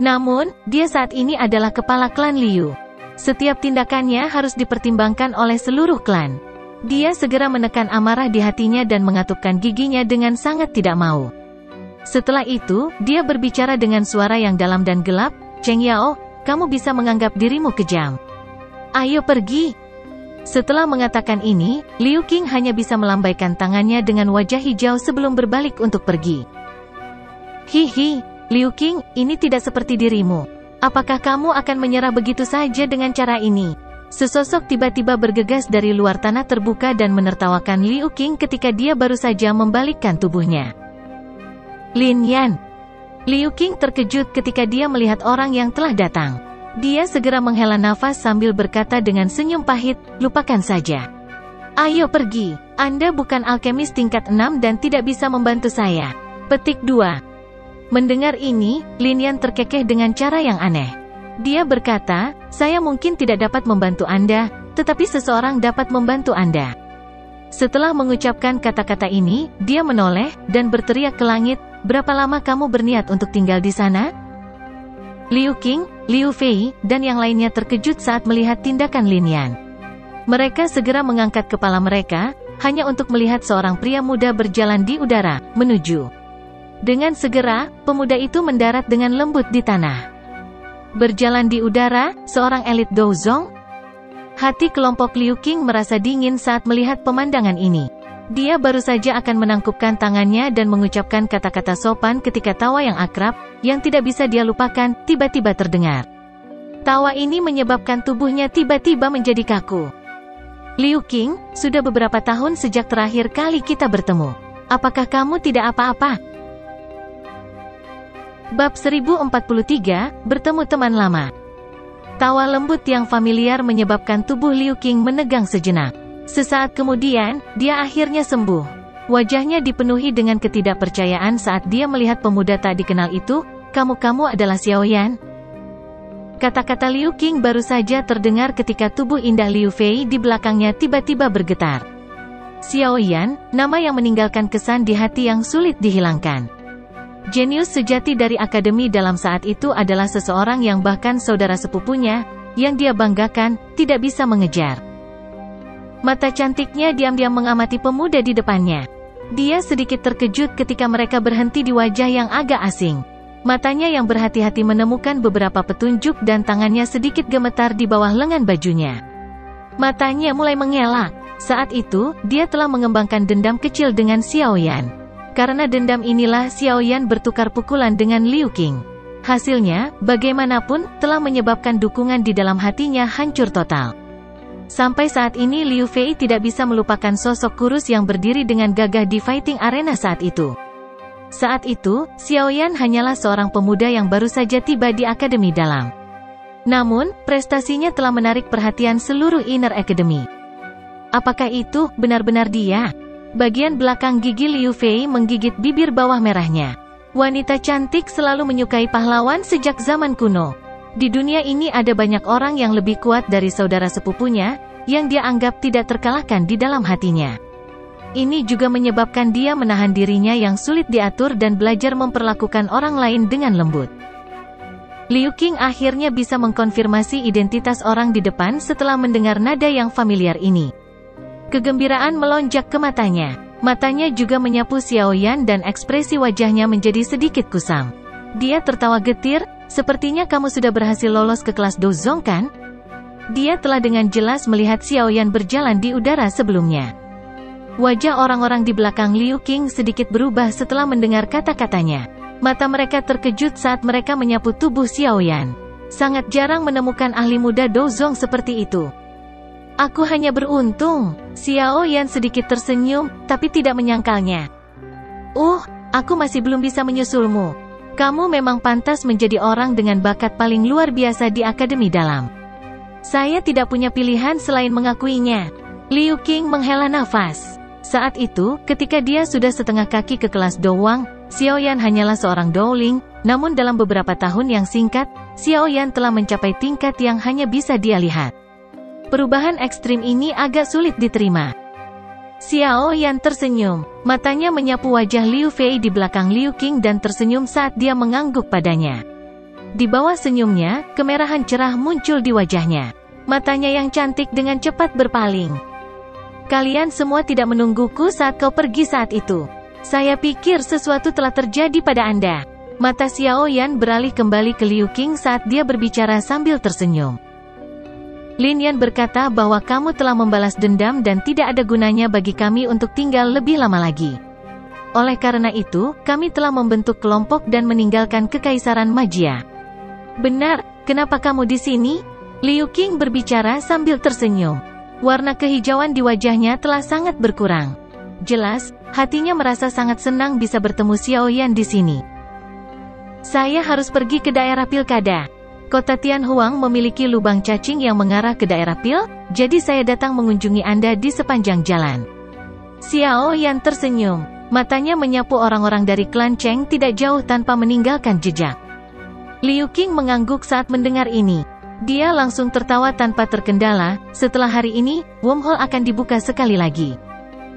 Namun, dia saat ini adalah kepala klan Liu. Setiap tindakannya harus dipertimbangkan oleh seluruh klan. Dia segera menekan amarah di hatinya dan mengatupkan giginya dengan sangat tidak mau. Setelah itu, dia berbicara dengan suara yang dalam dan gelap, "Cheng Yao, kamu bisa menganggap dirimu kejam. Ayo pergi." Setelah mengatakan ini, Liu Qing hanya bisa melambaikan tangannya dengan wajah hijau sebelum berbalik untuk pergi. "Hihi, Liu Qing, ini tidak seperti dirimu. Apakah kamu akan menyerah begitu saja dengan cara ini?" Sesosok tiba-tiba bergegas dari luar tanah terbuka dan menertawakan Liu Qing ketika dia baru saja membalikkan tubuhnya. "Lin Yan." Liu Qing terkejut ketika dia melihat orang yang telah datang. Dia segera menghela nafas sambil berkata dengan senyum pahit, "Lupakan saja. Ayo pergi, Anda bukan alkemis tingkat 6 dan tidak bisa membantu saya." Petik 2. Mendengar ini, Lin Yan terkekeh dengan cara yang aneh. Dia berkata, "Saya mungkin tidak dapat membantu Anda, tetapi seseorang dapat membantu Anda." Setelah mengucapkan kata-kata ini, dia menoleh dan berteriak ke langit, "Berapa lama kamu berniat untuk tinggal di sana?" Liu Qing, Liu Fei, dan yang lainnya terkejut saat melihat tindakan Lin Yan. Mereka segera mengangkat kepala mereka, hanya untuk melihat seorang pria muda berjalan di udara, menuju. Dengan segera, pemuda itu mendarat dengan lembut di tanah. Berjalan di udara, seorang elit Douzong? Hati kelompok Liu Qing merasa dingin saat melihat pemandangan ini. Dia baru saja akan menangkupkan tangannya dan mengucapkan kata-kata sopan ketika tawa yang akrab, yang tidak bisa dia lupakan, tiba-tiba terdengar. Tawa ini menyebabkan tubuhnya tiba-tiba menjadi kaku. "Liu Qing, sudah beberapa tahun sejak terakhir kali kita bertemu. Apakah kamu tidak apa-apa?" Bab 1043, Bertemu Teman Lama. Tawa lembut yang familiar menyebabkan tubuh Liu Qing menegang sejenak. Sesaat kemudian, dia akhirnya sembuh. Wajahnya dipenuhi dengan ketidakpercayaan saat dia melihat pemuda tak dikenal itu. Kamu adalah Xiao Yan?" Kata-kata Liu Qing baru saja terdengar ketika tubuh indah Liu Fei di belakangnya tiba-tiba bergetar. Xiao Yan, nama yang meninggalkan kesan di hati yang sulit dihilangkan. Jenius sejati dari akademi dalam saat itu adalah seseorang yang bahkan saudara sepupunya, yang dia banggakan, tidak bisa mengejar. Mata cantiknya diam-diam mengamati pemuda di depannya. Dia sedikit terkejut ketika mereka berhenti di wajah yang agak asing. Matanya yang berhati-hati menemukan beberapa petunjuk dan tangannya sedikit gemetar di bawah lengan bajunya. Matanya mulai mengelak. Saat itu, dia telah mengembangkan dendam kecil dengan Xiao Yan. Karena dendam inilah Xiao Yan bertukar pukulan dengan Liu Qing. Hasilnya, bagaimanapun, telah menyebabkan dukungan di dalam hatinya hancur total. Sampai saat ini Liu Fei tidak bisa melupakan sosok kurus yang berdiri dengan gagah di fighting arena saat itu. Saat itu, Xiao Yan hanyalah seorang pemuda yang baru saja tiba di Akademi Dalam. Namun, prestasinya telah menarik perhatian seluruh Inner Academy. Apakah itu benar-benar dia? Bagian belakang gigi Liu Fei menggigit bibir bawah merahnya. Wanita cantik selalu menyukai pahlawan sejak zaman kuno. Di dunia ini ada banyak orang yang lebih kuat dari saudara sepupunya, yang dia anggap tidak terkalahkan di dalam hatinya. Ini juga menyebabkan dia menahan dirinya yang sulit diatur dan belajar memperlakukan orang lain dengan lembut. Liu Qing akhirnya bisa mengkonfirmasi identitas orang di depan setelah mendengar nada yang familiar ini. Kegembiraan melonjak ke matanya. Matanya juga menyapu Xiao Yan dan ekspresi wajahnya menjadi sedikit kusam. Dia tertawa getir. "Sepertinya kamu sudah berhasil lolos ke kelas Douzong kan?" Dia telah dengan jelas melihat Xiao Yan berjalan di udara sebelumnya. Wajah orang-orang di belakang Liu Qing sedikit berubah setelah mendengar kata-katanya. Mata mereka terkejut saat mereka menyapu tubuh Xiao Yan. Sangat jarang menemukan ahli muda Douzong seperti itu. "Aku hanya beruntung." Xiao Yan sedikit tersenyum, tapi tidak menyangkalnya. Aku masih belum bisa menyusulmu. Kamu memang pantas menjadi orang dengan bakat paling luar biasa di Akademi Dalam. Saya tidak punya pilihan selain mengakuinya." Liu Qing menghela nafas. Saat itu, ketika dia sudah setengah kaki ke kelas Dowang, Xiao Yan hanyalah seorang Dowling, namun dalam beberapa tahun yang singkat, Xiao Yan telah mencapai tingkat yang hanya bisa dia lihat. Perubahan ekstrim ini agak sulit diterima. Xiao Yan tersenyum. Matanya menyapu wajah Liu Fei di belakang Liu Qing dan tersenyum saat dia mengangguk padanya. Di bawah senyumnya, kemerahan cerah muncul di wajahnya. Matanya yang cantik dengan cepat berpaling. Kalian semua tidak menungguku saat kau pergi saat itu. Saya pikir sesuatu telah terjadi pada Anda. Mata Xiao Yan beralih kembali ke Liu Qing saat dia berbicara sambil tersenyum. Lin Yan berkata bahwa kamu telah membalas dendam dan tidak ada gunanya bagi kami untuk tinggal lebih lama lagi. Oleh karena itu, kami telah membentuk kelompok dan meninggalkan Kekaisaran Magia. Benar, kenapa kamu di sini? Liu Qing berbicara sambil tersenyum. Warna kehijauan di wajahnya telah sangat berkurang. Jelas, hatinya merasa sangat senang bisa bertemu Xiao Yan di sini. Saya harus pergi ke daerah pilkada. Kota Tianhuang memiliki lubang cacing yang mengarah ke daerah pil, jadi saya datang mengunjungi Anda di sepanjang jalan. Xiao Yan tersenyum. Matanya menyapu orang-orang dari klan Cheng tidak jauh tanpa meninggalkan jejak. Liu Qing mengangguk saat mendengar ini. Dia langsung tertawa tanpa terkendala. Setelah hari ini, wormhole akan dibuka sekali lagi.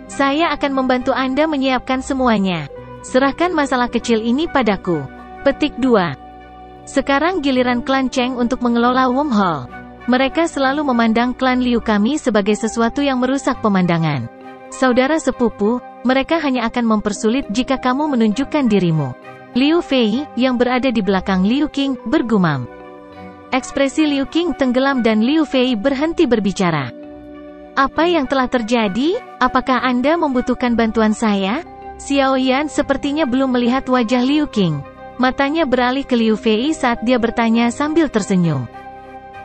Saya akan membantu Anda menyiapkan semuanya. Serahkan masalah kecil ini padaku. Petik 2. Sekarang giliran klan Cheng untuk mengelola wormhole. Mereka selalu memandang klan Liu kami sebagai sesuatu yang merusak pemandangan. Saudara sepupu, mereka hanya akan mempersulit jika kamu menunjukkan dirimu. Liu Fei, yang berada di belakang Liu Qing, bergumam. Ekspresi Liu Qing tenggelam dan Liu Fei berhenti berbicara. Apa yang telah terjadi? Apakah Anda membutuhkan bantuan saya? Xiao Yan sepertinya belum melihat wajah Liu Qing. Matanya beralih ke Liu Fei saat dia bertanya sambil tersenyum.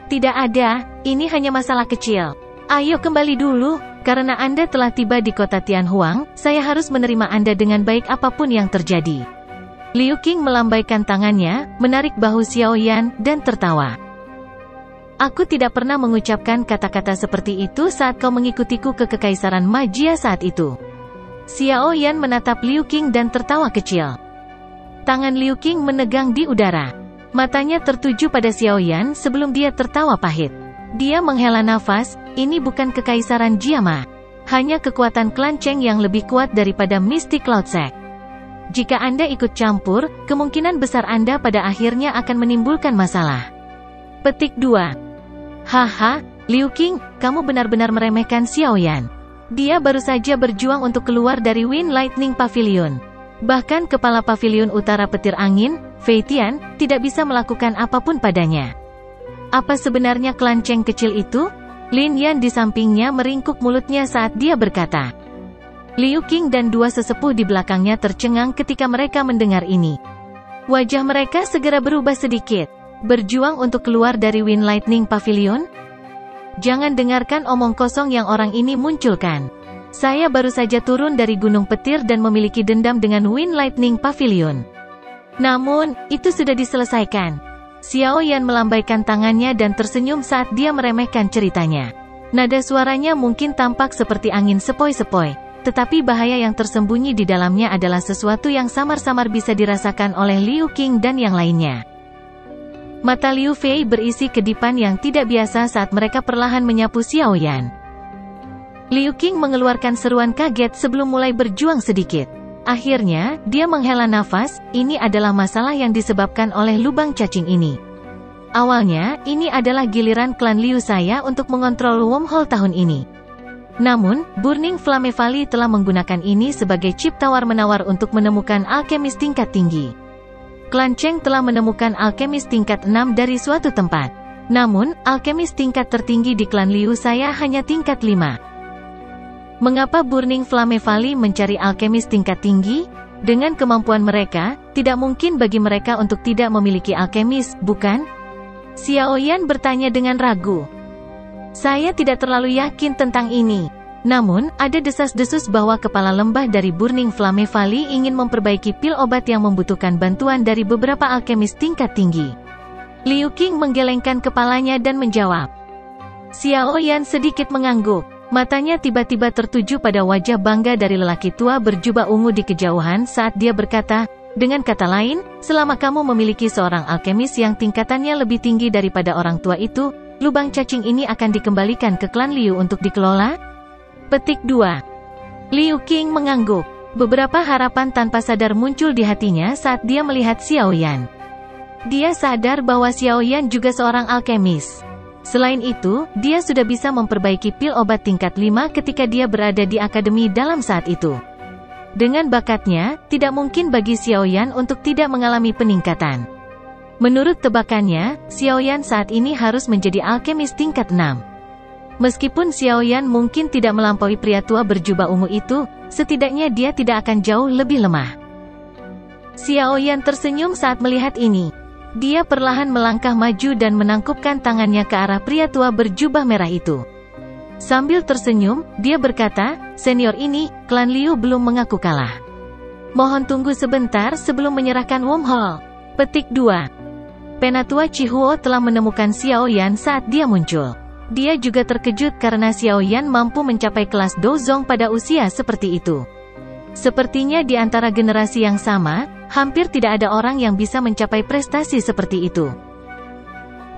Tidak ada, ini hanya masalah kecil. Ayo kembali dulu, karena Anda telah tiba di kota Tianhuang, saya harus menerima Anda dengan baik apapun yang terjadi. Liu Qing melambaikan tangannya, menarik bahu Xiao Yan, dan tertawa. Aku tidak pernah mengucapkan kata-kata seperti itu saat kau mengikutiku ke Kekaisaran Magia saat itu. Xiao Yan menatap Liu Qing dan tertawa kecil. Tangan Liu Qing menegang di udara. Matanya tertuju pada Xiao Yan sebelum dia tertawa pahit. Dia menghela nafas, ini bukan Kekaisaran Jiama. Hanya kekuatan klan Cheng yang lebih kuat daripada Mystic Cloud Sect. Jika Anda ikut campur, kemungkinan besar Anda pada akhirnya akan menimbulkan masalah. Petik 2. Haha, Liu Qing, kamu benar-benar meremehkan Xiao Yan. Dia baru saja berjuang untuk keluar dari Wind Lightning Pavilion. Bahkan kepala pavilion utara petir angin, Fei Tian, tidak bisa melakukan apapun padanya. Apa sebenarnya klan Cheng kecil itu? Lin Yan di sampingnya meringkuk mulutnya saat dia berkata. Liu Qing dan dua sesepuh di belakangnya tercengang ketika mereka mendengar ini. Wajah mereka segera berubah sedikit. Berjuang untuk keluar dari Wind Lightning Pavilion? Jangan dengarkan omong kosong yang orang ini munculkan. Saya baru saja turun dari Gunung Petir dan memiliki dendam dengan Wind Lightning Pavilion. Namun, itu sudah diselesaikan. Xiao Yan melambaikan tangannya dan tersenyum saat dia meremehkan ceritanya. Nada suaranya mungkin tampak seperti angin sepoi-sepoi, tetapi bahaya yang tersembunyi di dalamnya adalah sesuatu yang samar-samar bisa dirasakan oleh Liu Qing dan yang lainnya. Mata Liu Fei berisi kedipan yang tidak biasa saat mereka perlahan menyapu Xiao Yan. Liu Qing mengeluarkan seruan kaget sebelum mulai berjuang sedikit. Akhirnya, dia menghela nafas, ini adalah masalah yang disebabkan oleh lubang cacing ini. Awalnya, ini adalah giliran klan Liu saya untuk mengontrol wormhole tahun ini. Namun, Burning Flame Valley telah menggunakan ini sebagai chip tawar-menawar untuk menemukan alkemis tingkat tinggi. Klan Cheng telah menemukan alkemis tingkat 6 dari suatu tempat. Namun, alkemis tingkat tertinggi di klan Liu saya hanya tingkat 5. Mengapa Burning Flame Valley mencari alkemis tingkat tinggi? Dengan kemampuan mereka, tidak mungkin bagi mereka untuk tidak memiliki alkemis, bukan? Xiao Yan bertanya dengan ragu. Saya tidak terlalu yakin tentang ini. Namun, ada desas-desus bahwa kepala lembah dari Burning Flame Valley ingin memperbaiki pil obat yang membutuhkan bantuan dari beberapa alkemis tingkat tinggi. Liu Qing menggelengkan kepalanya dan menjawab. Xiao Yan sedikit mengangguk. Matanya tiba-tiba tertuju pada wajah bangga dari lelaki tua berjubah ungu di kejauhan saat dia berkata, dengan kata lain, selama kamu memiliki seorang alkemis yang tingkatannya lebih tinggi daripada orang tua itu, lubang cacing ini akan dikembalikan ke klan Liu untuk dikelola? Petik 2. Liu Qing mengangguk. Beberapa harapan tanpa sadar muncul di hatinya saat dia melihat Xiao Yan. Dia sadar bahwa Xiao Yan juga seorang alkemis. Selain itu, dia sudah bisa memperbaiki pil obat tingkat 5 ketika dia berada di akademi dalam saat itu. Dengan bakatnya, tidak mungkin bagi Xiaoyan untuk tidak mengalami peningkatan. Menurut tebakannya, Xiaoyan saat ini harus menjadi alkemis tingkat 6. Meskipun Xiaoyan mungkin tidak melampaui pria tua berjubah ungu itu, setidaknya dia tidak akan jauh lebih lemah. Xiaoyan tersenyum saat melihat ini. Dia perlahan melangkah maju dan menangkupkan tangannya ke arah pria tua berjubah merah itu. Sambil tersenyum, dia berkata, "Senior ini, klan Liu belum mengaku kalah. Mohon tunggu sebentar sebelum menyerahkan wormhole." Petik 2. Penatua Chihuo telah menemukan Xiaoyan saat dia muncul. Dia juga terkejut karena Xiaoyan mampu mencapai kelas Dozong pada usia seperti itu. Sepertinya di antara generasi yang sama, hampir tidak ada orang yang bisa mencapai prestasi seperti itu.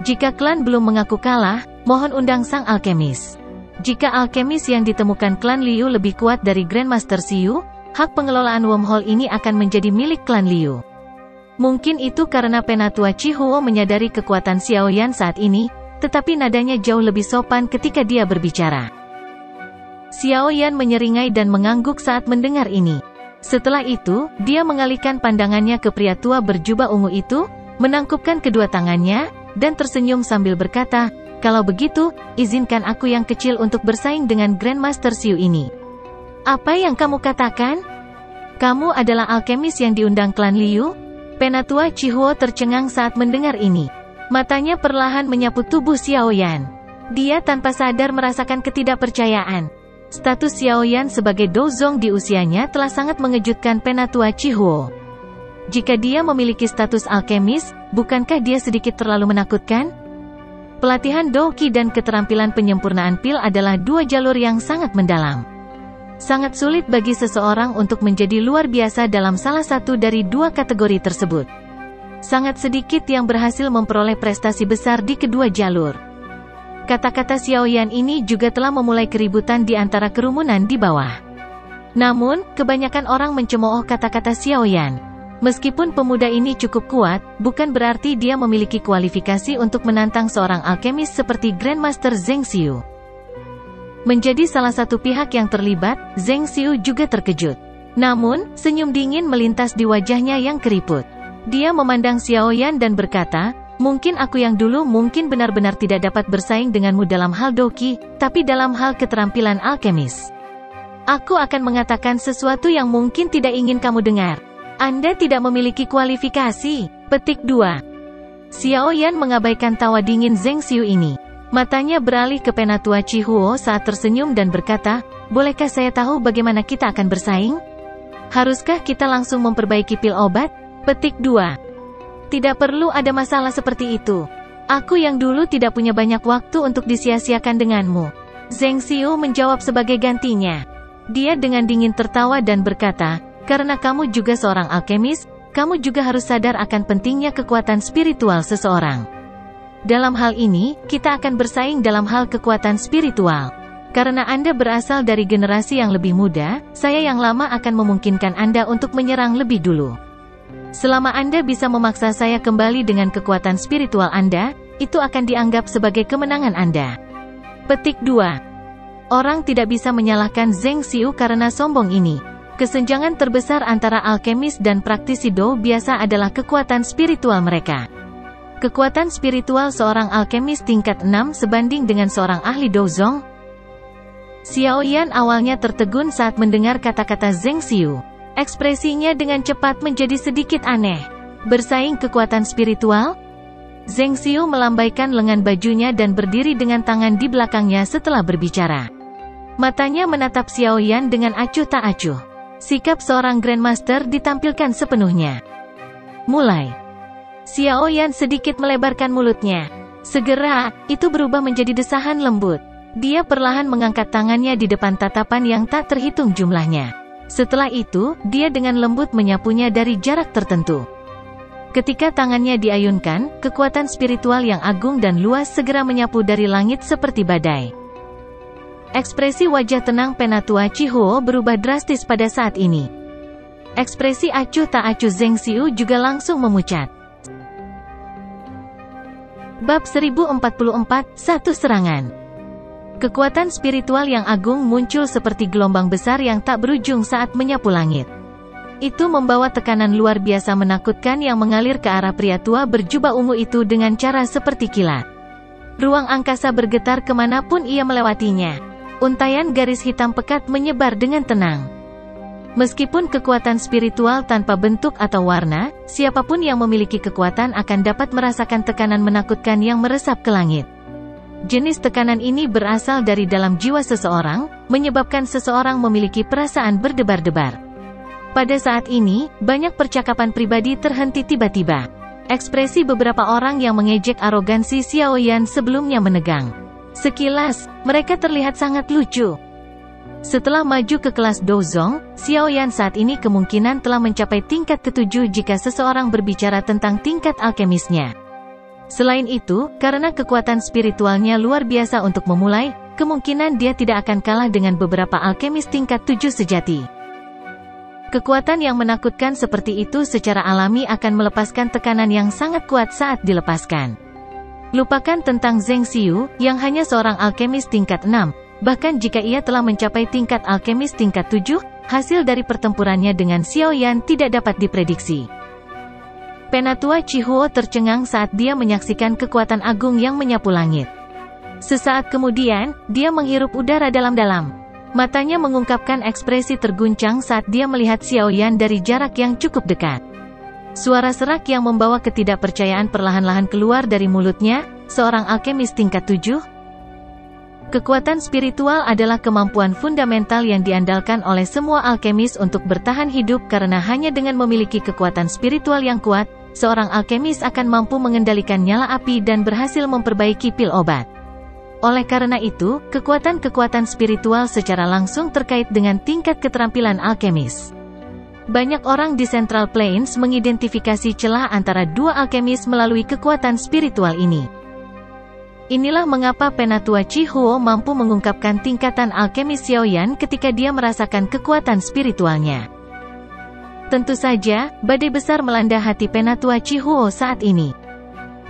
Jika klan belum mengaku kalah, mohon undang sang alkemis. Jika alkemis yang ditemukan klan Liu lebih kuat dari Grandmaster Xiu, hak pengelolaan wormhole ini akan menjadi milik klan Liu. Mungkin itu karena Penatua Chihuo menyadari kekuatan Xiaoyan saat ini, tetapi nadanya jauh lebih sopan ketika dia berbicara. Xiaoyan menyeringai dan mengangguk saat mendengar ini. Setelah itu, dia mengalihkan pandangannya ke pria tua berjubah ungu itu, menangkupkan kedua tangannya, dan tersenyum sambil berkata, "Kalau begitu, izinkan aku yang kecil untuk bersaing dengan Grandmaster Xiu ini." "Apa yang kamu katakan? Kamu adalah alkemis yang diundang klan Liu?" Penatua Chihuo tercengang saat mendengar ini. Matanya perlahan menyapu tubuh Xiaoyan. Dia tanpa sadar merasakan ketidakpercayaan. Status Xiaoyan sebagai Dozong di usianya telah sangat mengejutkan Penatua Chihuo. Jika dia memiliki status alkemis, bukankah dia sedikit terlalu menakutkan? Pelatihan Douqi dan keterampilan penyempurnaan pil adalah dua jalur yang sangat mendalam. Sangat sulit bagi seseorang untuk menjadi luar biasa dalam salah satu dari dua kategori tersebut. Sangat sedikit yang berhasil memperoleh prestasi besar di kedua jalur. Kata-kata Xiaoyan ini juga telah memulai keributan di antara kerumunan di bawah. Namun, kebanyakan orang mencemooh kata-kata Xiaoyan. Meskipun pemuda ini cukup kuat, bukan berarti dia memiliki kualifikasi untuk menantang seorang alkemis seperti Grandmaster Zheng Xiu. Menjadi salah satu pihak yang terlibat, Zheng Xiu juga terkejut. Namun, senyum dingin melintas di wajahnya yang keriput. Dia memandang Xiaoyan dan berkata, "Mungkin aku yang dulu mungkin benar-benar tidak dapat bersaing denganmu dalam hal Douqi, tapi dalam hal keterampilan alkemis. Aku akan mengatakan sesuatu yang mungkin tidak ingin kamu dengar. Anda tidak memiliki kualifikasi." Petik 2. Xiaoyan mengabaikan tawa dingin Zheng Xiu ini. Matanya beralih ke Penatua Chihuo saat tersenyum dan berkata, "Bolehkah saya tahu bagaimana kita akan bersaing? Haruskah kita langsung memperbaiki pil obat?" Petik 2. "Tidak perlu ada masalah seperti itu. Aku yang dulu tidak punya banyak waktu untuk disia-siakan denganmu." Zheng Xiu menjawab sebagai gantinya. Dia dengan dingin tertawa dan berkata, "Karena kamu juga seorang alkemis, kamu juga harus sadar akan pentingnya kekuatan spiritual seseorang. Dalam hal ini, kita akan bersaing dalam hal kekuatan spiritual. Karena Anda berasal dari generasi yang lebih muda, saya yang lama akan memungkinkan Anda untuk menyerang lebih dulu. Selama Anda bisa memaksa saya kembali dengan kekuatan spiritual Anda, itu akan dianggap sebagai kemenangan Anda." Petik 2. Orang tidak bisa menyalahkan Zheng Xiu karena sombong ini. Kesenjangan terbesar antara alkemis dan praktisi Dou biasa adalah kekuatan spiritual mereka. Kekuatan spiritual seorang alkemis tingkat 6 sebanding dengan seorang ahli Dozong. Xiaoyan awalnya tertegun saat mendengar kata-kata Zheng Xiu. Ekspresinya dengan cepat menjadi sedikit aneh. Bersaing kekuatan spiritual? Zheng Xiu melambaikan lengan bajunya dan berdiri dengan tangan di belakangnya setelah berbicara. Matanya menatap Xiaoyan dengan acuh tak acuh. Sikap seorang Grandmaster ditampilkan sepenuhnya. Mulai. Xiaoyan sedikit melebarkan mulutnya. Segera, itu berubah menjadi desahan lembut. Dia perlahan mengangkat tangannya di depan tatapan yang tak terhitung jumlahnya. Setelah itu, dia dengan lembut menyapunya dari jarak tertentu. Ketika tangannya diayunkan, kekuatan spiritual yang agung dan luas segera menyapu dari langit seperti badai. Ekspresi wajah tenang Penatua Chihuo berubah drastis pada saat ini. Ekspresi acuh tak acuh Zheng Xiu juga langsung memucat. Bab 1044, Satu Serangan. Kekuatan spiritual yang agung muncul seperti gelombang besar yang tak berujung saat menyapu langit. Itu membawa tekanan luar biasa menakutkan yang mengalir ke arah pria tua berjubah ungu itu dengan cara seperti kilat. Ruang angkasa bergetar kemanapun ia melewatinya. Untaian garis hitam pekat menyebar dengan tenang. Meskipun kekuatan spiritual tanpa bentuk atau warna, siapapun yang memiliki kekuatan akan dapat merasakan tekanan menakutkan yang meresap ke langit. Jenis tekanan ini berasal dari dalam jiwa seseorang, menyebabkan seseorang memiliki perasaan berdebar-debar. Pada saat ini, banyak percakapan pribadi terhenti tiba-tiba. Ekspresi beberapa orang yang mengejek arogansi Xiao Yan sebelumnya menegang. Sekilas, mereka terlihat sangat lucu. Setelah maju ke kelas Dozong, Xiao Yan saat ini kemungkinan telah mencapai tingkat ke-7 jika seseorang berbicara tentang tingkat alkemisnya. Selain itu, karena kekuatan spiritualnya luar biasa untuk memulai, kemungkinan dia tidak akan kalah dengan beberapa alkemis tingkat 7 sejati. Kekuatan yang menakutkan seperti itu secara alami akan melepaskan tekanan yang sangat kuat saat dilepaskan. Lupakan tentang Zheng Xiu, yang hanya seorang alkemis tingkat 6, bahkan jika ia telah mencapai tingkat alkemis tingkat 7, hasil dari pertempurannya dengan Xiao Yan tidak dapat diprediksi. Penatua Chihuo tercengang saat dia menyaksikan kekuatan agung yang menyapu langit. Sesaat kemudian, dia menghirup udara dalam-dalam. Matanya mengungkapkan ekspresi terguncang saat dia melihat Xiao Yan dari jarak yang cukup dekat. Suara serak yang membawa ketidakpercayaan perlahan-lahan keluar dari mulutnya, seorang alkemis tingkat 7. Kekuatan spiritual adalah kemampuan fundamental yang diandalkan oleh semua alkemis untuk bertahan hidup karena hanya dengan memiliki kekuatan spiritual yang kuat, seorang alkemis akan mampu mengendalikan nyala api dan berhasil memperbaiki pil obat. Oleh karena itu, kekuatan-kekuatan spiritual secara langsung terkait dengan tingkat keterampilan alkemis. Banyak orang di Central Plains mengidentifikasi celah antara dua alkemis melalui kekuatan spiritual ini. Inilah mengapa Penatua Chihuo mampu mengungkapkan tingkatan alkemis Xiao Yan ketika dia merasakan kekuatan spiritualnya. Tentu saja, badai besar melanda hati Penatua Chihuo saat ini.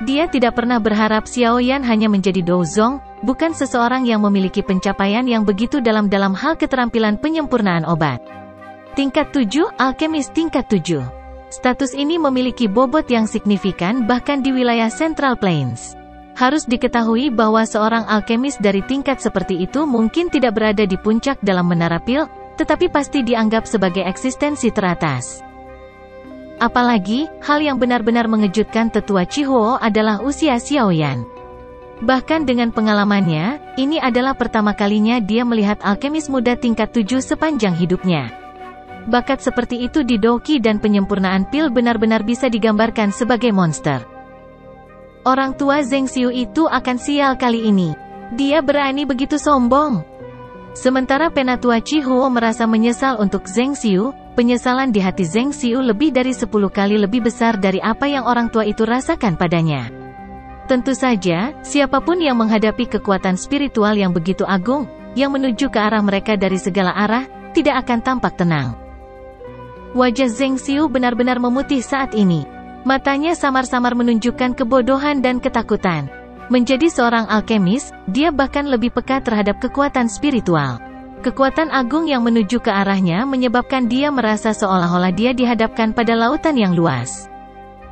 Dia tidak pernah berharap Xiao Yan hanya menjadi Dozong, bukan seseorang yang memiliki pencapaian yang begitu dalam hal keterampilan penyempurnaan obat. Tingkat 7, alkemis tingkat 7. Status ini memiliki bobot yang signifikan bahkan di wilayah Central Plains. Harus diketahui bahwa seorang alkemis dari tingkat seperti itu mungkin tidak berada di puncak dalam menara pil, tetapi pasti dianggap sebagai eksistensi teratas. Apalagi, hal yang benar-benar mengejutkan tetua Chihuo adalah usia Xiao Yan. Bahkan dengan pengalamannya, ini adalah pertama kalinya dia melihat alkemis muda tingkat 7 sepanjang hidupnya. Bakat seperti itu di Doqi dan penyempurnaan pil benar-benar bisa digambarkan sebagai monster. Orang tua Zheng Xiu itu akan sial kali ini. Dia berani begitu sombong. Sementara Penatua Chihuo merasa menyesal untuk Zheng Xiu, penyesalan di hati Zheng Xiu lebih dari 10 kali lebih besar dari apa yang orang tua itu rasakan padanya. Tentu saja, siapapun yang menghadapi kekuatan spiritual yang begitu agung, yang menuju ke arah mereka dari segala arah, tidak akan tampak tenang. Wajah Zheng Xiu benar-benar memutih saat ini. Matanya samar-samar menunjukkan kebodohan dan ketakutan. Menjadi seorang alkemis, dia bahkan lebih peka terhadap kekuatan spiritual. Kekuatan agung yang menuju ke arahnya menyebabkan dia merasa seolah-olah dia dihadapkan pada lautan yang luas.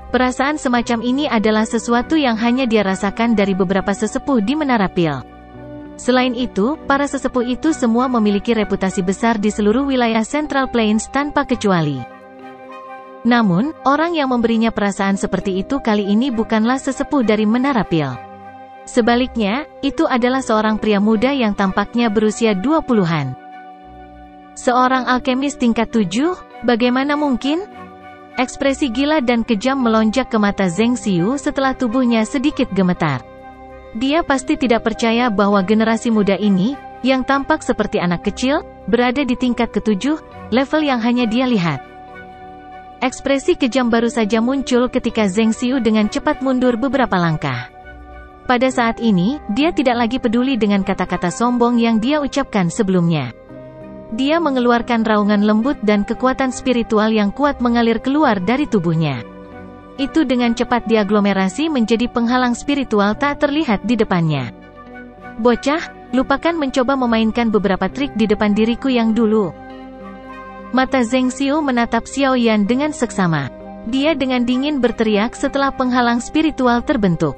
Perasaan semacam ini adalah sesuatu yang hanya dia rasakan dari beberapa sesepuh di Menara Pil. Selain itu, para sesepuh itu semua memiliki reputasi besar di seluruh wilayah Central Plains tanpa kecuali. Namun, orang yang memberinya perasaan seperti itu kali ini bukanlah sesepuh dari Menara Pil. Sebaliknya, itu adalah seorang pria muda yang tampaknya berusia 20-an. Seorang alkemis tingkat 7? Bagaimana mungkin? Ekspresi gila dan kejam melonjak ke mata Zheng Xiu setelah tubuhnya sedikit gemetar. Dia pasti tidak percaya bahwa generasi muda ini, yang tampak seperti anak kecil, berada di tingkat ke-7, level yang hanya dia lihat. Ekspresi kejam baru saja muncul ketika Zheng Xiu dengan cepat mundur beberapa langkah. Pada saat ini, dia tidak lagi peduli dengan kata-kata sombong yang dia ucapkan sebelumnya. Dia mengeluarkan raungan lembut dan kekuatan spiritual yang kuat mengalir keluar dari tubuhnya. Itu dengan cepat diaglomerasi menjadi penghalang spiritual tak terlihat di depannya. Bocah, lupakan mencoba memainkan beberapa trik di depan diriku yang dulu. Mata Zheng Xiu menatap Xiao Yan dengan seksama. Dia dengan dingin berteriak setelah penghalang spiritual terbentuk.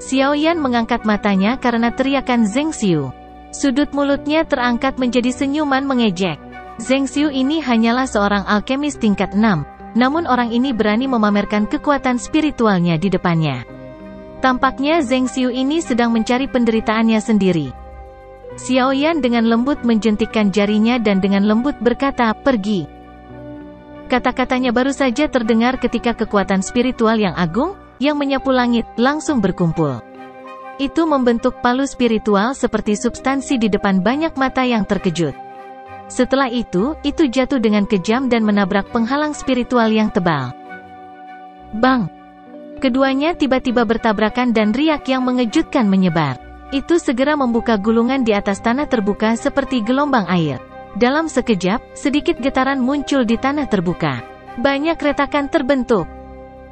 Xiao Yan mengangkat matanya karena teriakan Zheng Xiu. Sudut mulutnya terangkat menjadi senyuman mengejek. Zheng Xiu ini hanyalah seorang alkemis tingkat 6. Namun orang ini berani memamerkan kekuatan spiritualnya di depannya. Tampaknya Zheng Xiu ini sedang mencari penderitaannya sendiri. Xiao Yan dengan lembut menjentikkan jarinya dan dengan lembut berkata, "Pergi." Kata-katanya baru saja terdengar ketika kekuatan spiritual yang agung, yang menyapu langit, langsung berkumpul. Itu membentuk palu spiritual seperti substansi di depan banyak mata yang terkejut. Setelah itu jatuh dengan kejam dan menabrak penghalang spiritual yang tebal. Bang! Keduanya tiba-tiba bertabrakan dan riak yang mengejutkan menyebar. Itu segera membuka gulungan di atas tanah terbuka seperti gelombang air. Dalam sekejap, sedikit getaran muncul di tanah terbuka. Banyak retakan terbentuk.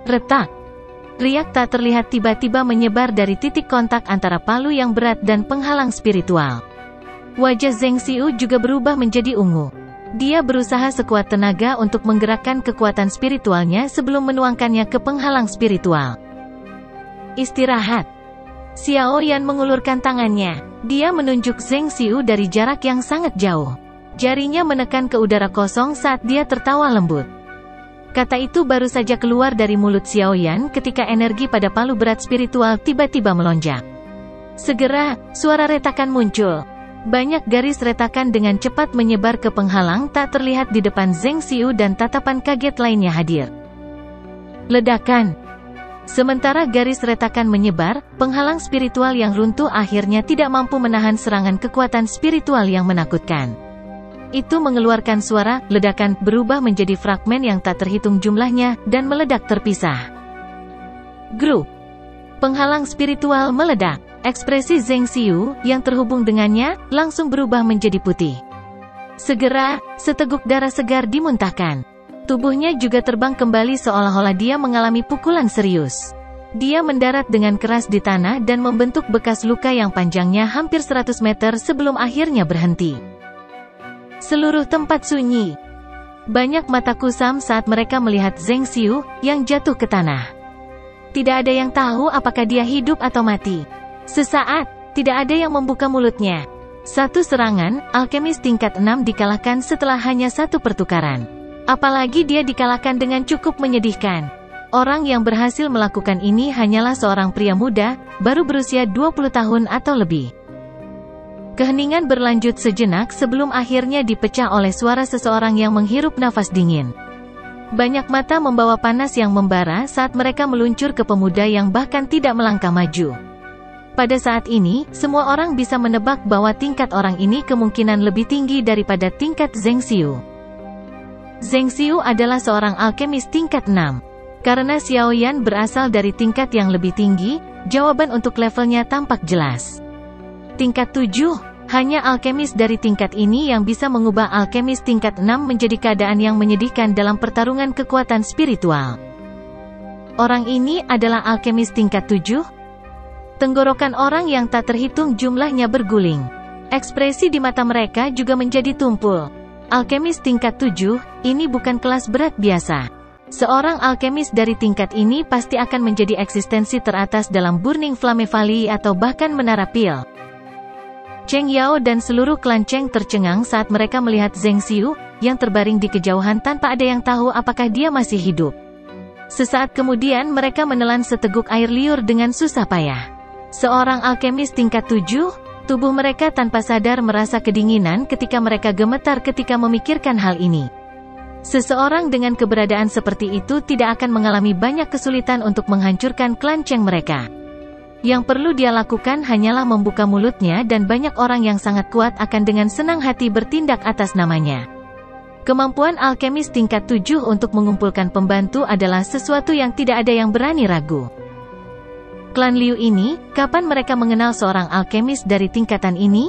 Retak! Riak tak terlihat tiba-tiba menyebar dari titik kontak antara palu yang berat dan penghalang spiritual. Wajah Zheng Xiu juga berubah menjadi ungu. Dia berusaha sekuat tenaga untuk menggerakkan kekuatan spiritualnya sebelum menuangkannya ke penghalang spiritual. Istirahat. Xiao Yan mengulurkan tangannya. Dia menunjuk Zheng Xiu dari jarak yang sangat jauh. Jarinya menekan ke udara kosong saat dia tertawa lembut. Kata itu baru saja keluar dari mulut Xiao Yan ketika energi pada palu berat spiritual tiba-tiba melonjak. Segera, suara retakan muncul. Banyak garis retakan dengan cepat menyebar ke penghalang tak terlihat di depan Zheng Xiu dan tatapan kaget lainnya hadir. Ledakan. Sementara garis retakan menyebar, penghalang spiritual yang runtuh akhirnya tidak mampu menahan serangan kekuatan spiritual yang menakutkan. Itu mengeluarkan suara, ledakan, berubah menjadi fragmen yang tak terhitung jumlahnya, dan meledak terpisah. Grup. Penghalang spiritual meledak. Ekspresi Zheng Xiu, yang terhubung dengannya, langsung berubah menjadi putih. Segera, seteguk darah segar dimuntahkan. Tubuhnya juga terbang kembali seolah-olah dia mengalami pukulan serius. Dia mendarat dengan keras di tanah dan membentuk bekas luka yang panjangnya hampir 100 meter sebelum akhirnya berhenti. Seluruh tempat sunyi. Banyak mata kusam saat mereka melihat Zheng Xiu, yang jatuh ke tanah. Tidak ada yang tahu apakah dia hidup atau mati. Sesaat, tidak ada yang membuka mulutnya. Satu serangan, alkemis tingkat 6 dikalahkan setelah hanya satu pertukaran. Apalagi dia dikalahkan dengan cukup menyedihkan. Orang yang berhasil melakukan ini hanyalah seorang pria muda, baru berusia 20 tahun atau lebih. Keheningan berlanjut sejenak sebelum akhirnya dipecah oleh suara seseorang yang menghirup nafas dingin. Banyak mata membawa panas yang membara saat mereka meluncur ke pemuda yang bahkan tidak melangkah maju. Pada saat ini, semua orang bisa menebak bahwa tingkat orang ini kemungkinan lebih tinggi daripada tingkat Zheng Xiu. Zheng Xiu adalah seorang alkemis tingkat 6. Karena Xiao Yan berasal dari tingkat yang lebih tinggi, jawaban untuk levelnya tampak jelas. Tingkat 7, hanya alkemis dari tingkat ini yang bisa mengubah alkemis tingkat 6 menjadi keadaan yang menyedihkan dalam pertarungan kekuatan spiritual. Orang ini adalah alkemis tingkat 7? Tenggorokan orang yang tak terhitung jumlahnya berguling. Ekspresi di mata mereka juga menjadi tumpul. Alkemis tingkat 7, ini bukan kelas berat biasa. Seorang alkemis dari tingkat ini pasti akan menjadi eksistensi teratas dalam Burning Flame Valley atau bahkan Menara Pil. Cheng Yao dan seluruh klan Cheng tercengang saat mereka melihat Zheng Xiu, yang terbaring di kejauhan tanpa ada yang tahu apakah dia masih hidup. Sesaat kemudian mereka menelan seteguk air liur dengan susah payah. Seorang alkemis tingkat 7, tubuh mereka tanpa sadar merasa kedinginan ketika mereka gemetar ketika memikirkan hal ini. Seseorang dengan keberadaan seperti itu tidak akan mengalami banyak kesulitan untuk menghancurkan klan Cheng mereka. Yang perlu dia lakukan hanyalah membuka mulutnya dan banyak orang yang sangat kuat akan dengan senang hati bertindak atas namanya. Kemampuan alkemis tingkat 7 untuk mengumpulkan pembantu adalah sesuatu yang tidak ada yang berani ragu. Klan Liu ini, kapan mereka mengenal seorang alkemis dari tingkatan ini?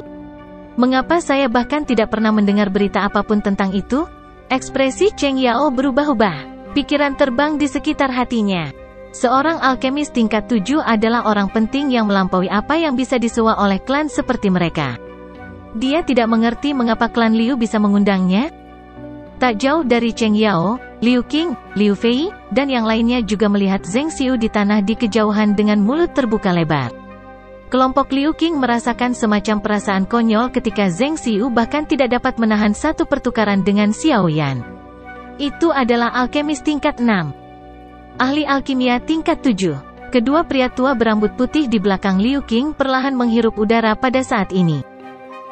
Mengapa saya bahkan tidak pernah mendengar berita apapun tentang itu? Ekspresi Cheng Yao berubah-ubah. Pikiran terbang di sekitar hatinya. Seorang alkemis tingkat 7 adalah orang penting yang melampaui apa yang bisa disua oleh klan seperti mereka. Dia tidak mengerti mengapa klan Liu bisa mengundangnya. Tak jauh dari Cheng Yao, Liu Qing, Liu Fei, dan yang lainnya juga melihat Zheng Xiu di tanah di kejauhan dengan mulut terbuka lebar. Kelompok Liu Qing merasakan semacam perasaan konyol ketika Zheng Xiu bahkan tidak dapat menahan satu pertukaran dengan Xiao Yan. Itu adalah alkemis tingkat 6. Ahli alkimia tingkat 7. Kedua pria tua berambut putih di belakang Liu Qing perlahan menghirup udara pada saat ini.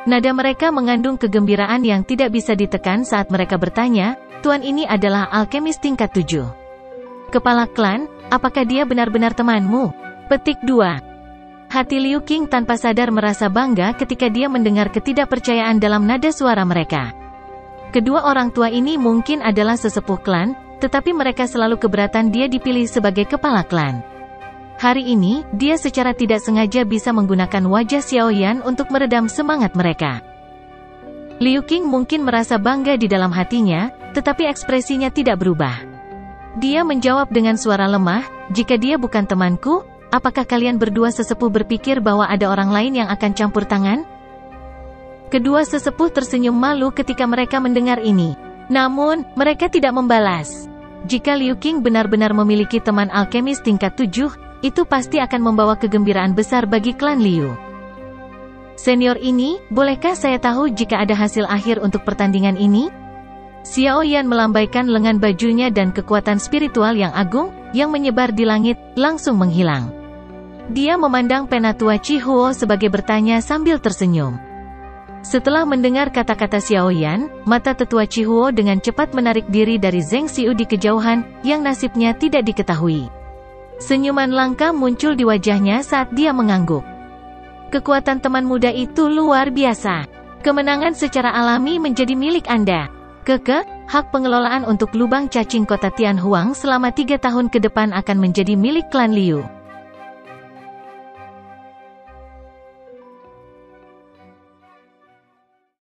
Nada mereka mengandung kegembiraan yang tidak bisa ditekan saat mereka bertanya, "Tuan ini adalah alkemis tingkat 7. Kepala klan, apakah dia benar-benar temanmu?" Petik 2. Hati Liu Qing tanpa sadar merasa bangga ketika dia mendengar ketidakpercayaan dalam nada suara mereka. Kedua orang tua ini mungkin adalah sesepuh klan, tetapi mereka selalu keberatan dia dipilih sebagai kepala klan. Hari ini, dia secara tidak sengaja bisa menggunakan wajah Xiao Yan untuk meredam semangat mereka. Liu Qing mungkin merasa bangga di dalam hatinya, tetapi ekspresinya tidak berubah. Dia menjawab dengan suara lemah, "Jika dia bukan temanku, apakah kalian berdua sesepuh berpikir bahwa ada orang lain yang akan campur tangan?" Kedua sesepuh tersenyum malu ketika mereka mendengar ini. Namun, mereka tidak membalas. Jika Liu Qing benar-benar memiliki teman alkemis tingkat 7, itu pasti akan membawa kegembiraan besar bagi klan Liu. "Senior ini, bolehkah saya tahu jika ada hasil akhir untuk pertandingan ini?" Xiao Yan melambaikan lengan bajunya dan kekuatan spiritual yang agung, yang menyebar di langit, langsung menghilang. Dia memandang Penatua Chi Huo sebagai bertanya sambil tersenyum. Setelah mendengar kata-kata Xiao Yan, mata tetua Chi Huo dengan cepat menarik diri dari Zheng Xiu di kejauhan, yang nasibnya tidak diketahui. Senyuman langka muncul di wajahnya saat dia mengangguk. Kekuatan teman muda itu luar biasa. Kemenangan secara alami menjadi milik Anda. Hak pengelolaan untuk lubang cacing kota Tianhuang selama 3 tahun ke depan akan menjadi milik klan Liu.